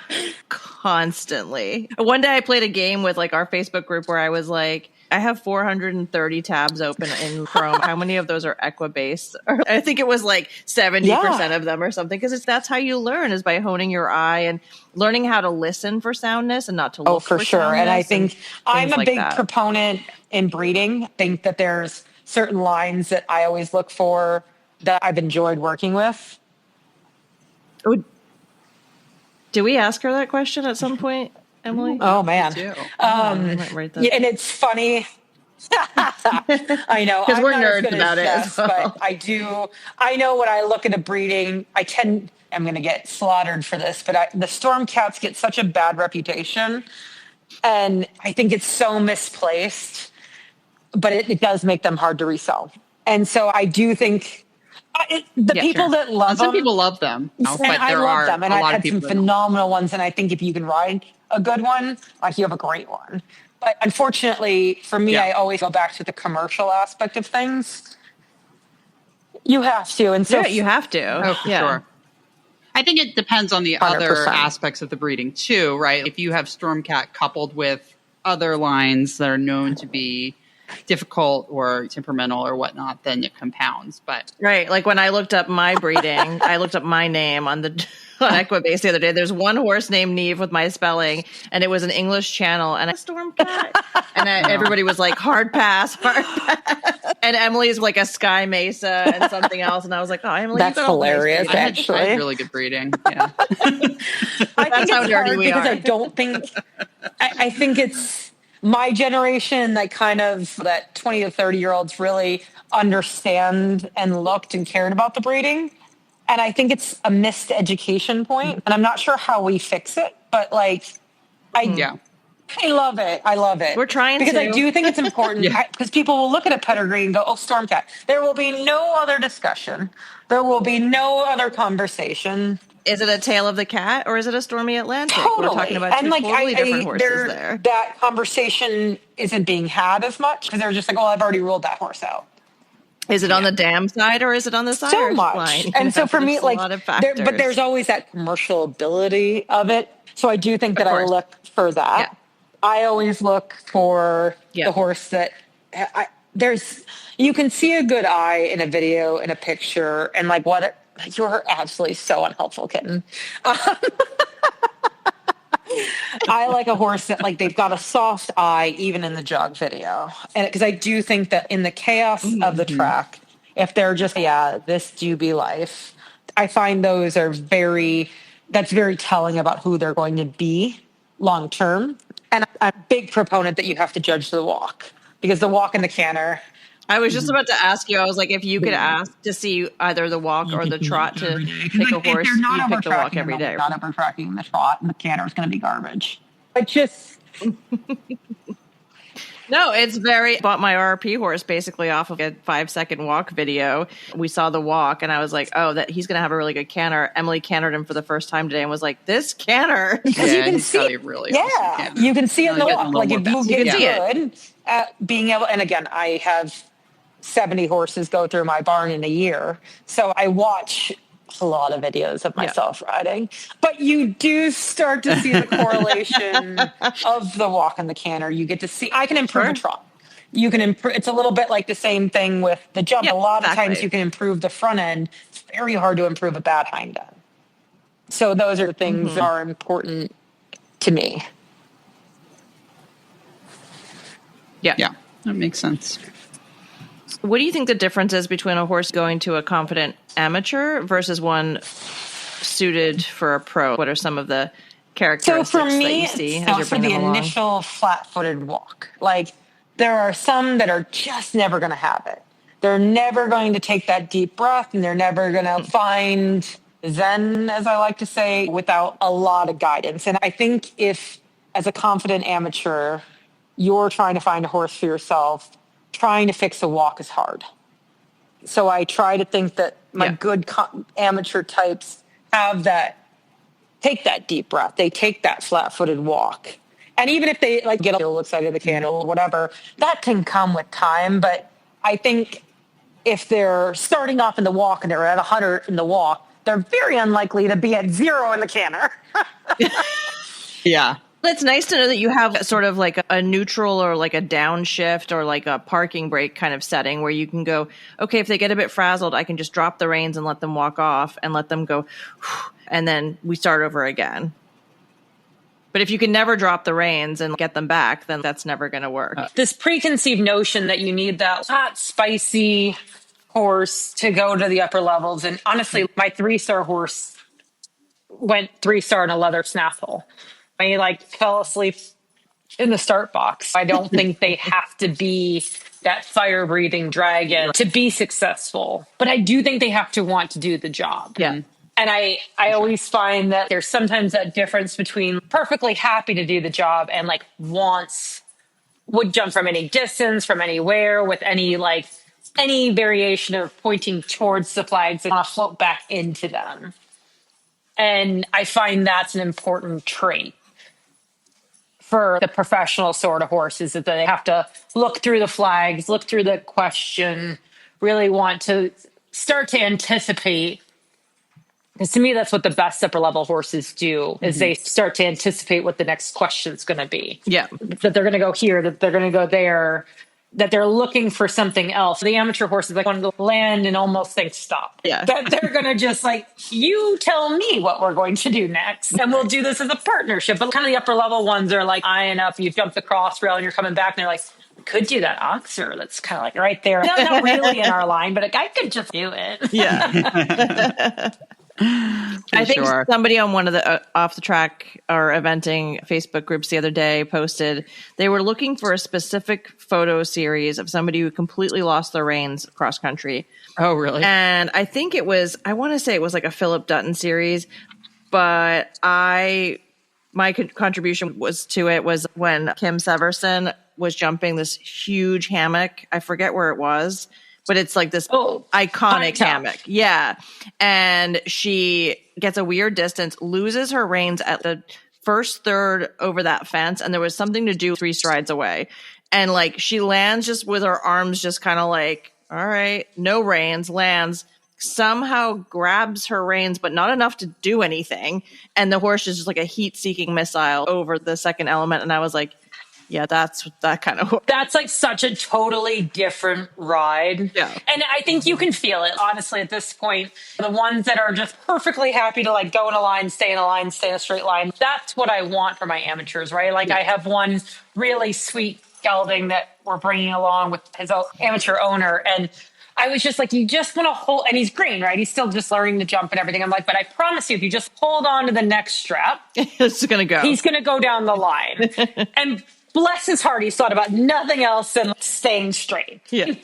constantly. One day I played a game with like our Facebook group where I was like, I have 430 tabs open in Chrome. How many of those are Equa-based? I think it was like 70% of them or something, because that's how you learn, is by honing your eye and learning how to listen for soundness and not to look for sure. soundness. And I think I'm a like big proponent in breeding. I think that there's certain lines that I always look for that I've enjoyed working with. Do we ask her that question at some point, Emily? Oh, man. And it's funny. I know. Because we're nerds about it as well. But I know when I look at a breeding, I'm going to get slaughtered for this, but the storm cats get such a bad reputation. And I think it's so misplaced, but it does make them hard to resell. And so I do think people that love them. Some people love them. But I love them. And I've had some phenomenal ones. And I think if you can ride a good one, like you have a great one. But unfortunately, for me, I always go back to the commercial aspect of things. You have to. And so you have to. Oh, for sure. I think it depends on the 100%. Other aspects of the breeding too, right? If you have Stormcat coupled with other lines that are known to be difficult or temperamental or whatnot, then it compounds. But right, like when I looked up my breeding, I looked up my name on Equa-based the other day. There's one horse named Niamh with my spelling, and it was an English channel, and a Stormcat, and everybody was like, hard pass. And Emily's like a Sky Mesa and something else, and I was like, oh, Emily, that's hilarious. Nice, actually, I had really good breeding. Yeah, I think it's hard because I don't think. I think it's my generation, like kind of that 20 to 30-year-olds really understand and looked and cared about the breeding. And I think it's a missed education point. And I'm not sure how we fix it, but like, I love it. I love it. We're trying because I do think it's important because people will look at a pedigree and go, oh, Stormcat. There will be no other discussion. There will be no other conversation. Is it a Tale of the Cat or is it a Stormy Atlantic? Totally. We're talking about two totally different horses there. That conversation isn't being had as much because they're just like, oh, I've already ruled that horse out. Is it on the dam side or is it on the sire so much line? And so for me, like, but there's always that commercial ability of it. So I do think that I look for that. Yeah. I always look for the horse that you can see a good eye in a video, in a picture, and like you're absolutely so unhelpful, kitten. I like a horse that like they've got a soft eye, even in the jog video. And because I do think that in the chaos of the track, if they're just, this do be life, I find those are that's very telling about who they're going to be long term. And I'm a big proponent that you have to judge the walk, because the walk and the canter. I was just about to ask you, I was like, if you could ask to see either the walk or the trot to pick a horse, you'd pick the walk every day. Not over tracking the trot, and the canter is going to be garbage. I just... No, it's bought my RP horse basically off of a 5-second walk video. We saw the walk and I was like, oh, that he's going to have a really good canter. Emily cantered him for the first time today and was like, this canter. Because you can see, awesome you can see in the walk. Like if you get good at being able, and again, I have 70 horses go through my barn in a year. So I watch a lot of videos of myself riding, but you do start to see the correlation of the walk and the canter. You get to see, I can improve a trot. You can improve. It's a little bit like the same thing with the jump. A lot of times you can improve the front end. It's very hard to improve a bad hind end. So those are things that are important to me. Yeah, that makes sense. What do you think the difference is between a horse going to a confident amateur versus one suited for a pro? What are some of the characteristics for me, that you see as you're for the initial flat-footed walk? Like there are some that are just never going to have it. They're never going to take that deep breath, and they're never going to find zen, as I like to say, without a lot of guidance. And I think if, as a confident amateur, you're trying to find a horse for yourself, trying to fix a walk is hard. So I try to think that my good amateur types have take that deep breath. They take that flat-footed walk. And even if they like get a little excited at the canter or whatever, that can come with time. But I think if they're starting off in the walk and they're at 100 in the walk, they're very unlikely to be at 0 in the canter. Yeah. It's nice to know that you have sort of like a neutral or like a downshift or like a parking brake kind of setting where you can go, okay, if they get a bit frazzled, I can just drop the reins and let them walk off and let them go, and then we start over again. But if you can never drop the reins and get them back, then that's never going to work. This preconceived notion that you need that hot, spicy horse to go to the upper levels. And honestly, my 3-star horse went 3-star in a leather snaffle. I fell asleep in the start box. I don't think they have to be that fire-breathing dragon to be successful. But I do think they have to want to do the job. Yeah. And I always find that there's sometimes that difference between perfectly happy to do the job and would jump from any distance, from anywhere, with any variation of pointing towards the flags and want to float back into them. And I find that's an important trait for the professional sort of horses, is that they have to look through the flags, look through the question, really want to start to anticipate. Because to me, that's what the best upper level horses do, is they start to anticipate what the next question is going to be. Yeah. That they're going to go here, that they're going to go there, that they're looking for something else. The amateur horses want to land and almost think stop. Yeah. That they're going to just you tell me what we're going to do next. And we'll do this as a partnership. But kind of the upper level ones are eyeing up, you jump the cross rail and you're coming back and they're like, we could do that oxer. That's kind of right there. No, not really in our line, but a guy could just do it. Yeah. I think somebody on one of the off the track or eventing Facebook groups the other day posted they were looking for a specific photo series of somebody who completely lost their reins cross country. Oh, really? And I think I want to say it was like a Philip Dutton series, but my contribution to it was when Kim Severson was jumping this huge hammock. I forget where it was, but it's like this iconic hammock. Yeah. And she gets a weird distance, loses her reins at the first third over that fence. And there was something to do 3 strides away. And she lands just with her arms just kind of all right, no reins, lands, somehow grabs her reins, but not enough to do anything. And the horse is just like a heat-seeking missile over the second element. And I was like, Yeah, that's that kind of. That's like such a totally different ride. Yeah. And I think you can feel it, honestly, at this point. The ones that are just perfectly happy to like go in a line, stay in a line, stay in a straight line. That's what I want for my amateurs, right? Like I have one really sweet gelding that we're bringing along with his amateur owner. And I was just like, you just want to hold, and he's green, right? He's still just learning to jump and everything. I'm like, but I promise you, if you just hold on to the next strap, it's going to go. He's going to go down the line. And bless his heart, he's thought about nothing else than staying straight. Yeah.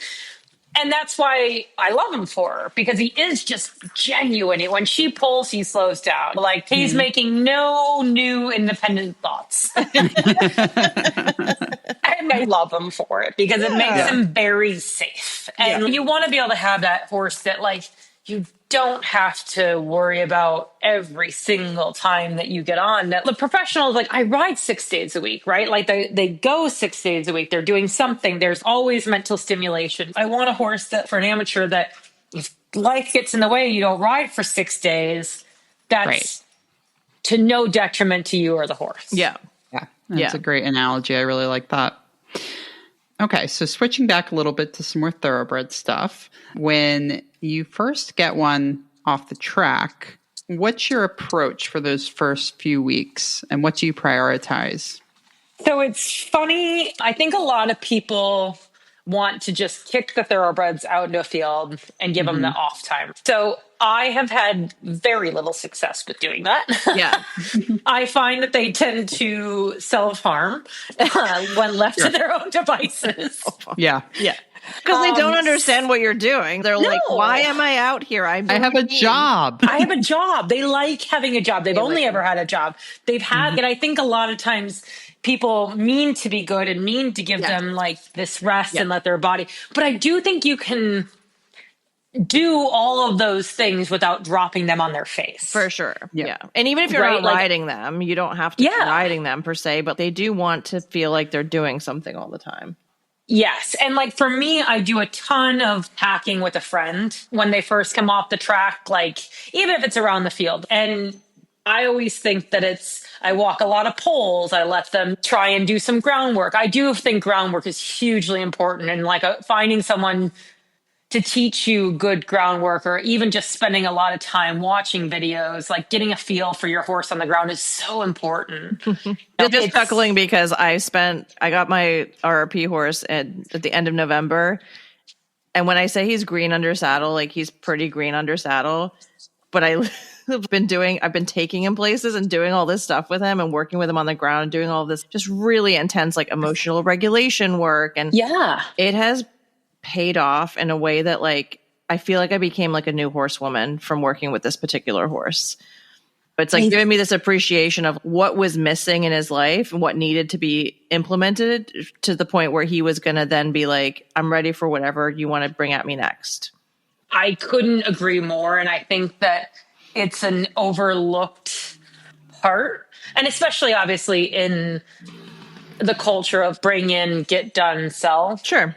And that's why I love him for her, because he is just genuine. When she pulls, he slows down. Like he's making no new independent thoughts. And I love him for it because it makes him very safe. And you want to be able to have that horse that like you don't have to worry about every single time that you get on. That the professionals, like I ride 6 days a week, right? Like they go 6 days a week. They're doing something. There's always mental stimulation. I want a horse that for an amateur that if life gets in the way, you don't ride for 6 days. That's to no detriment to you or the horse. Yeah. Yeah. That's a great analogy. I really like that. Okay, so switching back a little bit to some more thoroughbred stuff. When you first get one off the track, what's your approach for those first few weeks and what do you prioritize? So it's funny. I think a lot of people want to just kick the thoroughbreds out into a field and give them the off time. So I have had very little success with doing that. Yeah. I find that they tend to self-harm when left to their own devices. Yeah. Yeah. Because they don't understand what you're doing. They're like, why am I out here? I have a job. I have a job. They like having a job. They've only ever had a job. They've had, and I think a lot of times people mean to be good and mean to give them like this rest and let their body. But I do think you can do all of those things without dropping them on their face. For sure. Yeah. And even if you're not riding them, you don't have to be riding them per se, but they do want to feel like they're doing something all the time. Yes. And like for me, I do a ton of hacking with a friend when they first come off the track, like even if it's around the field. And I always think that I walk a lot of poles. I let them try and do some groundwork. I do think groundwork is hugely important, and like finding someone to teach you good groundwork, or even just spending a lot of time watching videos, like getting a feel for your horse on the ground is so important. I'm just chuckling because I got my RRP horse at the end of November. And when I say he's green under saddle, like he's pretty green under saddle, but I've been taking him places and doing all this stuff with him and working with him on the ground and doing all this just really intense, like emotional regulation work. And it has paid off in a way that like I feel like I became like a new horsewoman from working with this particular horse. It's like giving me this appreciation of what was missing in his life and what needed to be implemented to the point where he was going to then be like, I'm ready for whatever you want to bring at me next. I couldn't agree more. And I think that it's an overlooked part, and especially obviously in the culture of bring in, get done, sell. Sure.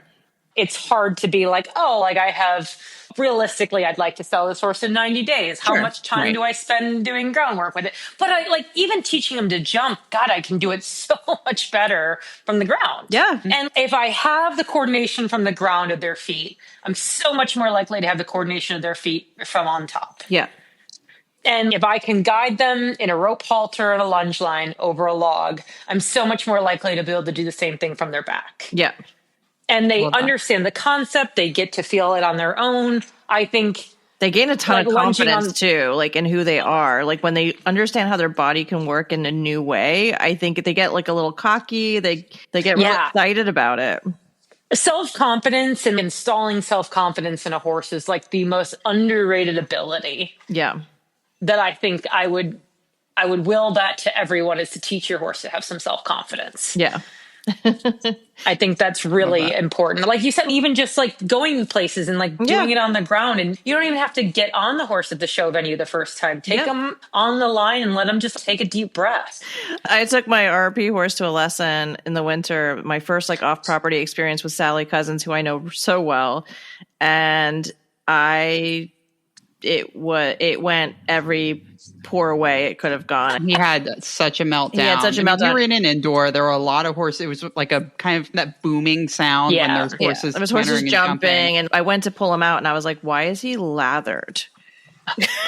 It's hard to be like, realistically, I'd like to sell this horse in 90 days. How much time do I spend doing groundwork with it? But I like even teaching them to jump. God, I can do it so much better from the ground. Yeah. And if I have the coordination from the ground of their feet, I'm so much more likely to have the coordination of their feet from on top. Yeah. And if I can guide them in a rope halter and a lunge line over a log, I'm so much more likely to be able to do the same thing from their back. Yeah. And they understand the concept. They get to feel it on their own. I think they gain a ton of confidence too, like in who they are. Like when they understand how their body can work in a new way, I think they get like a little cocky. They get really excited about it. Self-confidence and installing self-confidence in a horse is like the most underrated ability. Yeah. That I think I would will that to everyone, is to teach your horse to have some self-confidence. Yeah. I think that's really important. Like you said, even just like going places and like doing it on the ground, and you don't even have to get on the horse at the show venue the first time. Take them on the line and let them just take a deep breath. I took my RP horse to a lesson in the winter. My first like off-property experience with Sally Cousins, who I know so well. And I it went every poor way it could have gone. He had such a meltdown. We were in an indoor. There were a lot of horses. It was like a kind of that booming sound when there's horses. There was horses jumping, and I went to pull him out, and I was like, "Why is he lathered?"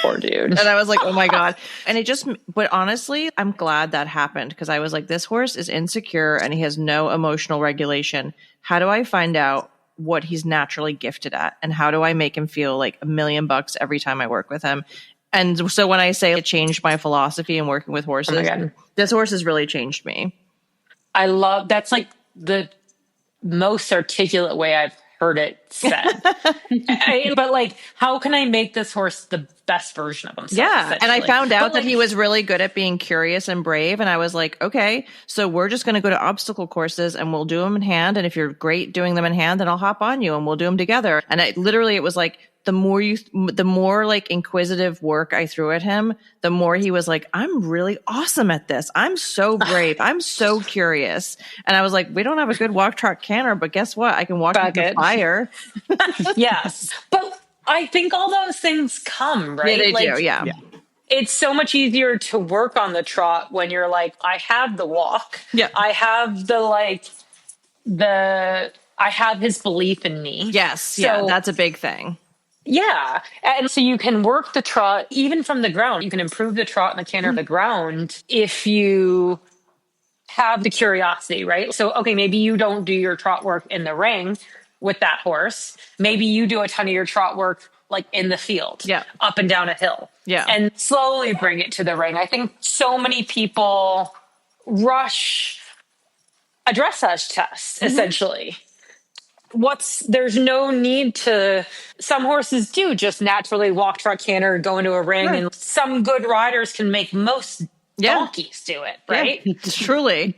Poor dude. And I was like, "Oh my god!" And but honestly, I'm glad that happened because I was like, "This horse is insecure, and he has no emotional regulation. How do I find out what he's naturally gifted at, and how do I make him feel like $1 million every time I work with him?" And so when I say it changed my philosophy in working with horses, this horse has really changed me. I love, that's like the most articulate way I've heard it said. But like, how can I make this horse the best version of himself? Yeah. And I found out that he was really good at being curious and brave. And I was like, okay, so we're just going to go to obstacle courses and we'll do them in hand. And if you're great doing them in hand, then I'll hop on you and we'll do them together. And it was like, the more like inquisitive work I threw at him, the more he was like, I'm really awesome at this. I'm so brave. I'm so curious. And I was like, we don't have a good walk, trot, canter, but guess what? I can walk in the fire. Yes. But I think all those things come, right? Yeah, they do. Yeah. It's so much easier to work on the trot when you're like, I have the walk. Yeah. I have I have his belief in me. Yes. So, that's a big thing. Yeah. And so you can work the trot even from the ground. You can improve the trot and the canter of the ground if you have the curiosity, right? So, okay, maybe you don't do your trot work in the ring with that horse. Maybe you do a ton of your trot work like in the field, up and down a hill, and slowly bring it to the ring. I think so many people rush a dressage test, essentially. There's no need to, some horses do just naturally walk, trot, canter, go into a ring, and some good riders can make most donkeys do it, right? Yeah, truly.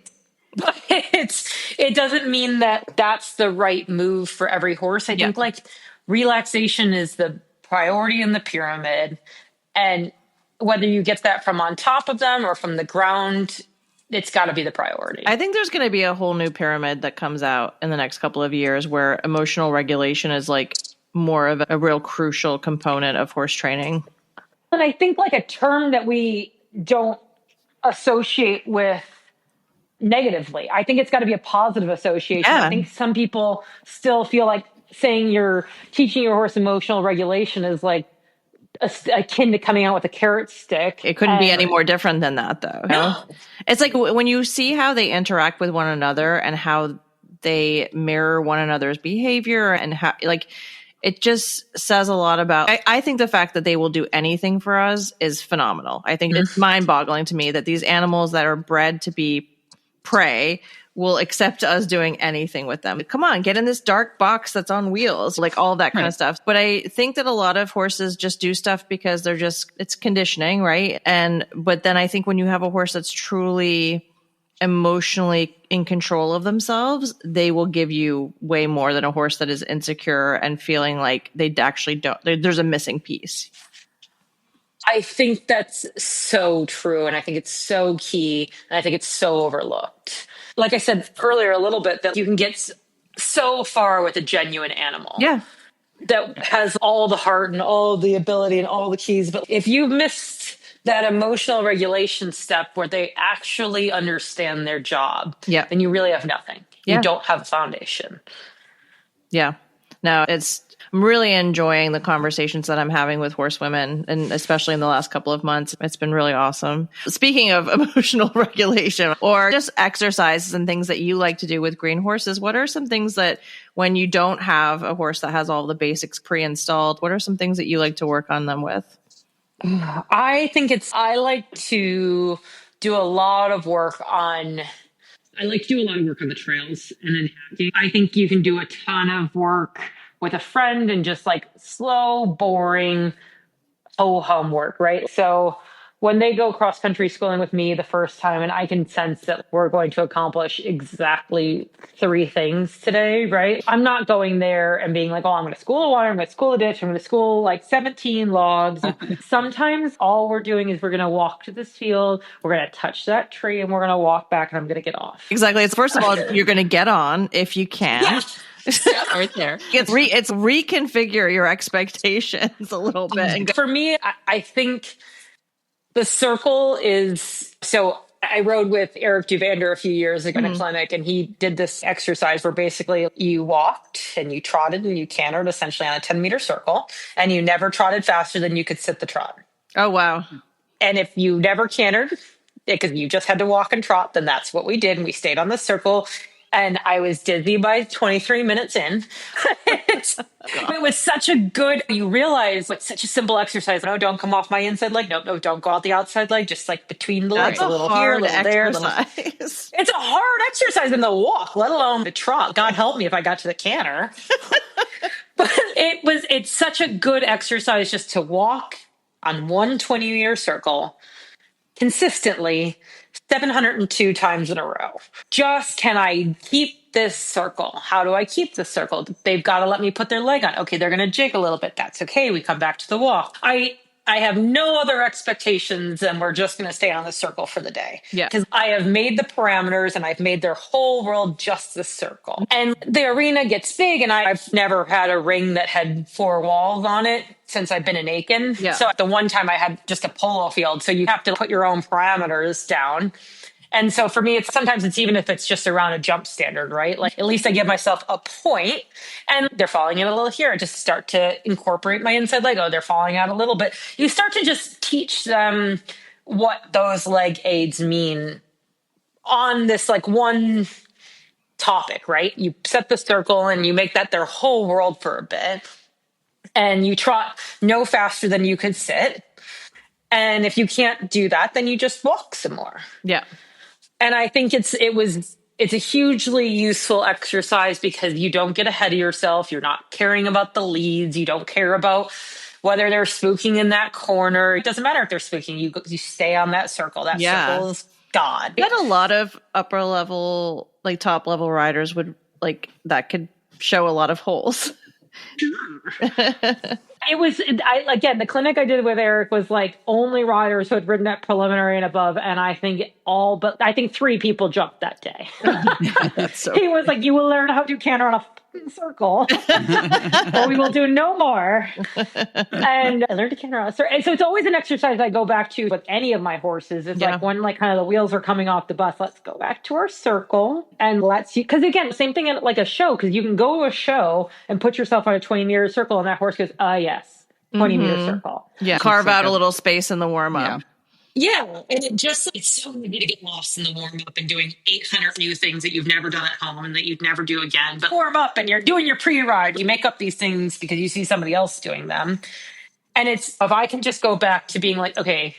But it doesn't mean that that's the right move for every horse. I think like relaxation is the priority in the pyramid, and whether you get that from on top of them or from the ground, it's got to be the priority. I think there's going to be a whole new pyramid that comes out in the next couple of years where emotional regulation is like more of a real crucial component of horse training. And I think like a term that we don't associate with negatively. I think it's got to be a positive association. I think some people still feel like saying you're teaching your horse emotional regulation is like akin to coming out with a carrot stick. It couldn't be any more different than that, though. No. It's like when you see how they interact with one another and how they mirror one another's behavior and how, like, it just says a lot about, I think the fact that they will do anything for us is phenomenal. I think it's mind-boggling to me that these animals that are bred to be prey will accept us doing anything with them. Come on, get in this dark box that's on wheels, like all of that kind of stuff. But I think that a lot of horses just do stuff because it's conditioning, right? But then I think when you have a horse that's truly emotionally in control of themselves, they will give you way more than a horse that is insecure and feeling like they actually don't, there's a missing piece. I think that's so true. And I think it's so key. And I think it's so overlooked. Like I said earlier a little bit, that you can get so far with a genuine animal. Yeah. That has all the heart and all the ability and all the keys. But if you missed that emotional regulation step where they actually understand their job, then you really have nothing. You don't have a foundation. Yeah. No, I'm really enjoying the conversations that I'm having with horsewomen, and especially in the last couple of months. It's been really awesome. Speaking of emotional regulation or just exercises and things that you like to do with green horses, what are some things that when you don't have a horse that has all the basics pre-installed, what are some things that you like to work on them with? I like to do a lot of work on the trails and then hacking. I think you can do a ton of work with a friend and just like slow, boring ho-hum work, right? So when they go cross-country schooling with me the first time, and I can sense that we're going to accomplish exactly 3 things today, right? I'm not going there and being like, oh, I'm going to school a water, I'm going to school a ditch, I'm going to school like 17 logs. Sometimes all we're doing is we're going to walk to this field, we're going to touch that tree, and we're going to walk back, and I'm going to get off. Exactly. It's first of all, you're going to get on if you can. Yeah, right there. It's reconfigure your expectations a little bit. For me, I think the circle is, so I rode with Eric Duvander a few years ago in a clinic, and he did this exercise where basically you walked and you trotted and you cantered essentially on a 10-meter circle, and you never trotted faster than you could sit the trot. Oh, wow. And if you never cantered, because you just had to walk and trot, then that's what we did. And we stayed on the circle. And I was dizzy by 23 minutes in. It was such a good, you realize it's such a simple exercise. No, don't come off my inside leg. No, don't go out the outside leg. Just like between the legs, a little here, a little there. It's a hard exercise in the walk, let alone the trot. God help me if I got to the canter. But it's such a good exercise just to walk on one 20-meter circle consistently 702 times in a row. Just, can I keep this circle? How do I keep this circle? They've got to let me put their leg on. Okay, they're going to jig a little bit. That's okay. We come back to the walk. I have no other expectations, and we're just going to stay on the circle for the day. Yeah. Because I have made the parameters and I've made their whole world just the circle. And the arena gets big, and I've never had a ring that had 4 walls on it since I've been in Aiken. Yeah. So at the one time I had just a polo field. So you have to put your own parameters down. And so for me, sometimes it's even if it's just around a jump standard, right? Like at least I give myself a point, and they're falling in a little here. I just start to incorporate my inside leg. Oh, they're falling out a little bit. You start to just teach them what those leg aids mean on this like one topic, right? You set the circle and you make that their whole world for a bit, and you trot no faster than you could sit. And if you can't do that, then you just walk some more. Yeah. And I think it's a hugely useful exercise because you don't get ahead of yourself. You're not caring about the leads. You don't care about whether they're spooking in that corner. It doesn't matter if they're spooking. You stay on that circle. That circle is God. I bet a lot of upper level, like top level riders would like that could show a lot of holes. Again, the clinic I did with Eric was like only riders who had ridden at preliminary and above. And I think 3 people jumped that day. He was like, you will learn how to canter on a circle or we will do no more. And I learned to canter on a circle. And so it's always an exercise I go back to with any of my horses. It's like when like kind of the wheels are coming off the bus, let's go back to our circle and because again, same thing in like a show, because you can go to a show and put yourself on a 20-meter circle and that horse goes, yes, 20-meter circle. Yeah. Carve out a little space in the warm-up. Yeah, and it's so easy to get lost in the warm-up and doing 800 new things that you've never done at home and that you'd never do again. But warm up and you're doing your pre-ride. You make up these things because you see somebody else doing them. And it's, if I can just go back to being like, okay,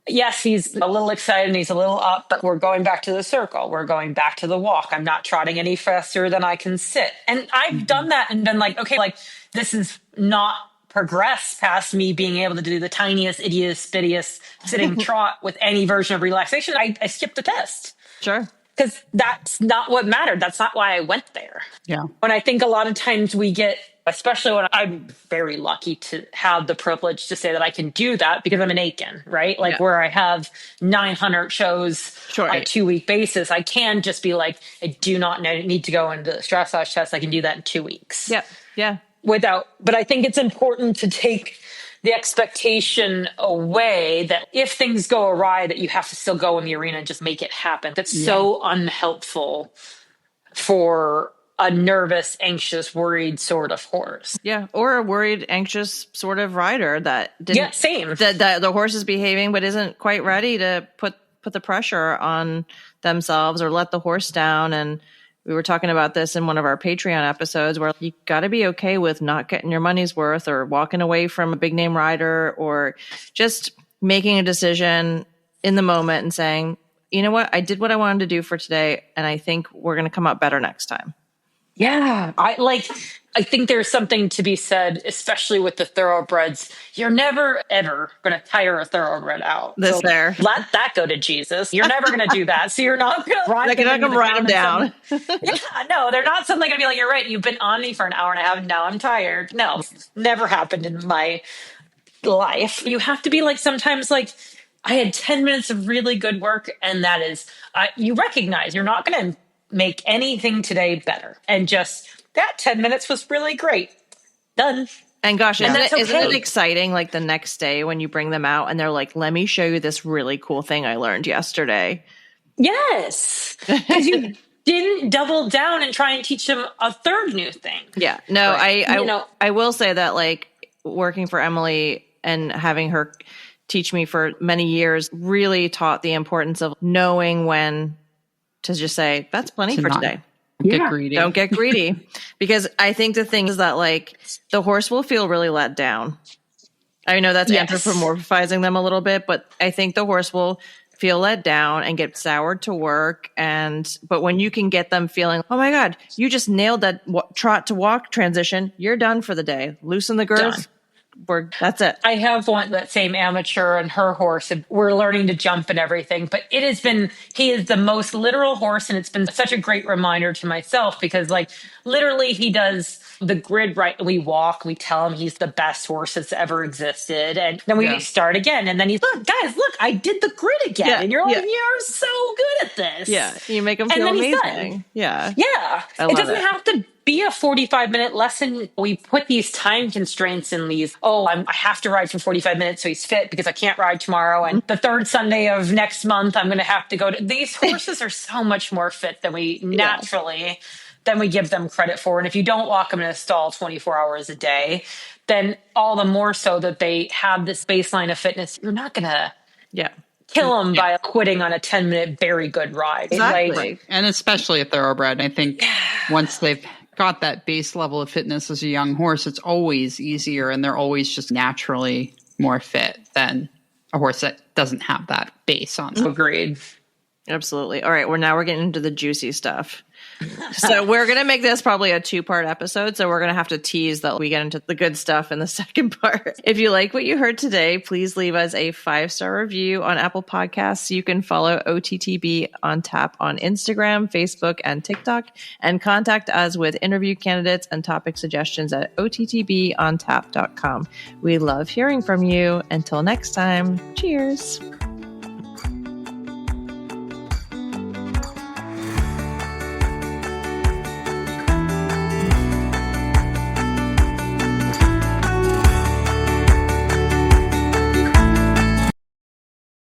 yes, he's a little excited and he's a little up, but we're going back to the circle. We're going back to the walk. I'm not trotting any faster than I can sit. And I've done that and been like, okay, like this is not progress past me being able to do the tiniest, ittiest, bittiest sitting trot with any version of relaxation. I skipped the test. Sure. Because that's not what mattered. That's not why I went there. Yeah. And I think a lot of times we get, especially when I'm very lucky to have the privilege to say that I can do that because I'm in Aiken, right? Like where I have 900 shows on a 2-week basis. I can just be like, I do not need to go into the dressage test. I can do that in 2 weeks. Yeah. Yeah. But I think it's important to take the expectation away that if things go awry, that you have to still go in the arena and just make it happen. That's so unhelpful for a nervous, anxious, worried sort of horse. Yeah. Or a worried, anxious sort of rider that didn't, same. That the horse is behaving, but isn't quite ready to put the pressure on themselves or let the horse down. And we were talking about this in one of our Patreon episodes where you got to be okay with not getting your money's worth or walking away from a big name rider or just making a decision in the moment and saying, you know what, I did what I wanted to do for today. And I think we're going to come up better next time. Yeah. I think there's something to be said, especially with the thoroughbreds. You're never, ever going to tire a thoroughbred out. Let that go to Jesus. You're never going to do that. So you're not going to ride them down. No, they're not suddenly going to be like, you're right, you've been on me for an hour and a half, now I'm tired. No, never happened in my life. You have to be like, sometimes like, I had 10 minutes of really good work, and that is, you recognize you're not going to make anything today better, and just that 10 minutes was really great. Done. And gosh, isn't it exciting, like the next day when you bring them out and they're like, let me show you this really cool thing I learned yesterday. Yes. Because you didn't double down and try and teach them a third new thing. Yeah. No, right. I will say that, like, working for Emily and having her teach me for many years really taught the importance of knowing when to just say, that's plenty for today. Don't get greedy. Because I think the thing is that, like, the horse will feel really let down. I know that's anthropomorphizing them a little bit, but I think the horse will feel let down and get soured to work. But when you can get them feeling, oh my God, you just nailed that trot to walk transition, you're done for the day. Loosen the girth. That's it. I have that same amateur and her horse. We're learning to jump and everything, but he is the most literal horse. And it's been such a great reminder to myself because, like, literally he does the grid right. We walk, we tell him he's the best horse that's ever existed. And then we start again. And then he's, look, I did the grid again. Yeah, and you're like, you're so good at this. Yeah. You make him feel amazing. Yeah. Yeah. It doesn't have to be a 45-minute lesson. We put these time constraints in these. I have to ride for 45 minutes so he's fit because I can't ride tomorrow. And the third Sunday of next month, I'm going to have to go to. These horses are so much more fit than we naturally, than we give them credit for. And if you don't walk them in a stall 24 hours a day, then all the more so that they have this baseline of fitness. You're not going to kill them by quitting on a 10-minute very good ride. Exactly. Like, and especially a thoroughbred. I think once they've got that base level of fitness as a young horse, it's always easier and they're always just naturally more fit than a horse that doesn't have that base on them. Agreed. Absolutely. All right. We're getting into the juicy stuff. So we're going to make this probably a 2-part episode. So we're going to have to tease that we get into the good stuff in the second part. If you like what you heard today, please leave us a 5-star review on Apple Podcasts. You can follow OTTB on Tap on Instagram, Facebook, and TikTok, and contact us with interview candidates and topic suggestions at OTTBontap.com. We love hearing from you. Until next time, cheers.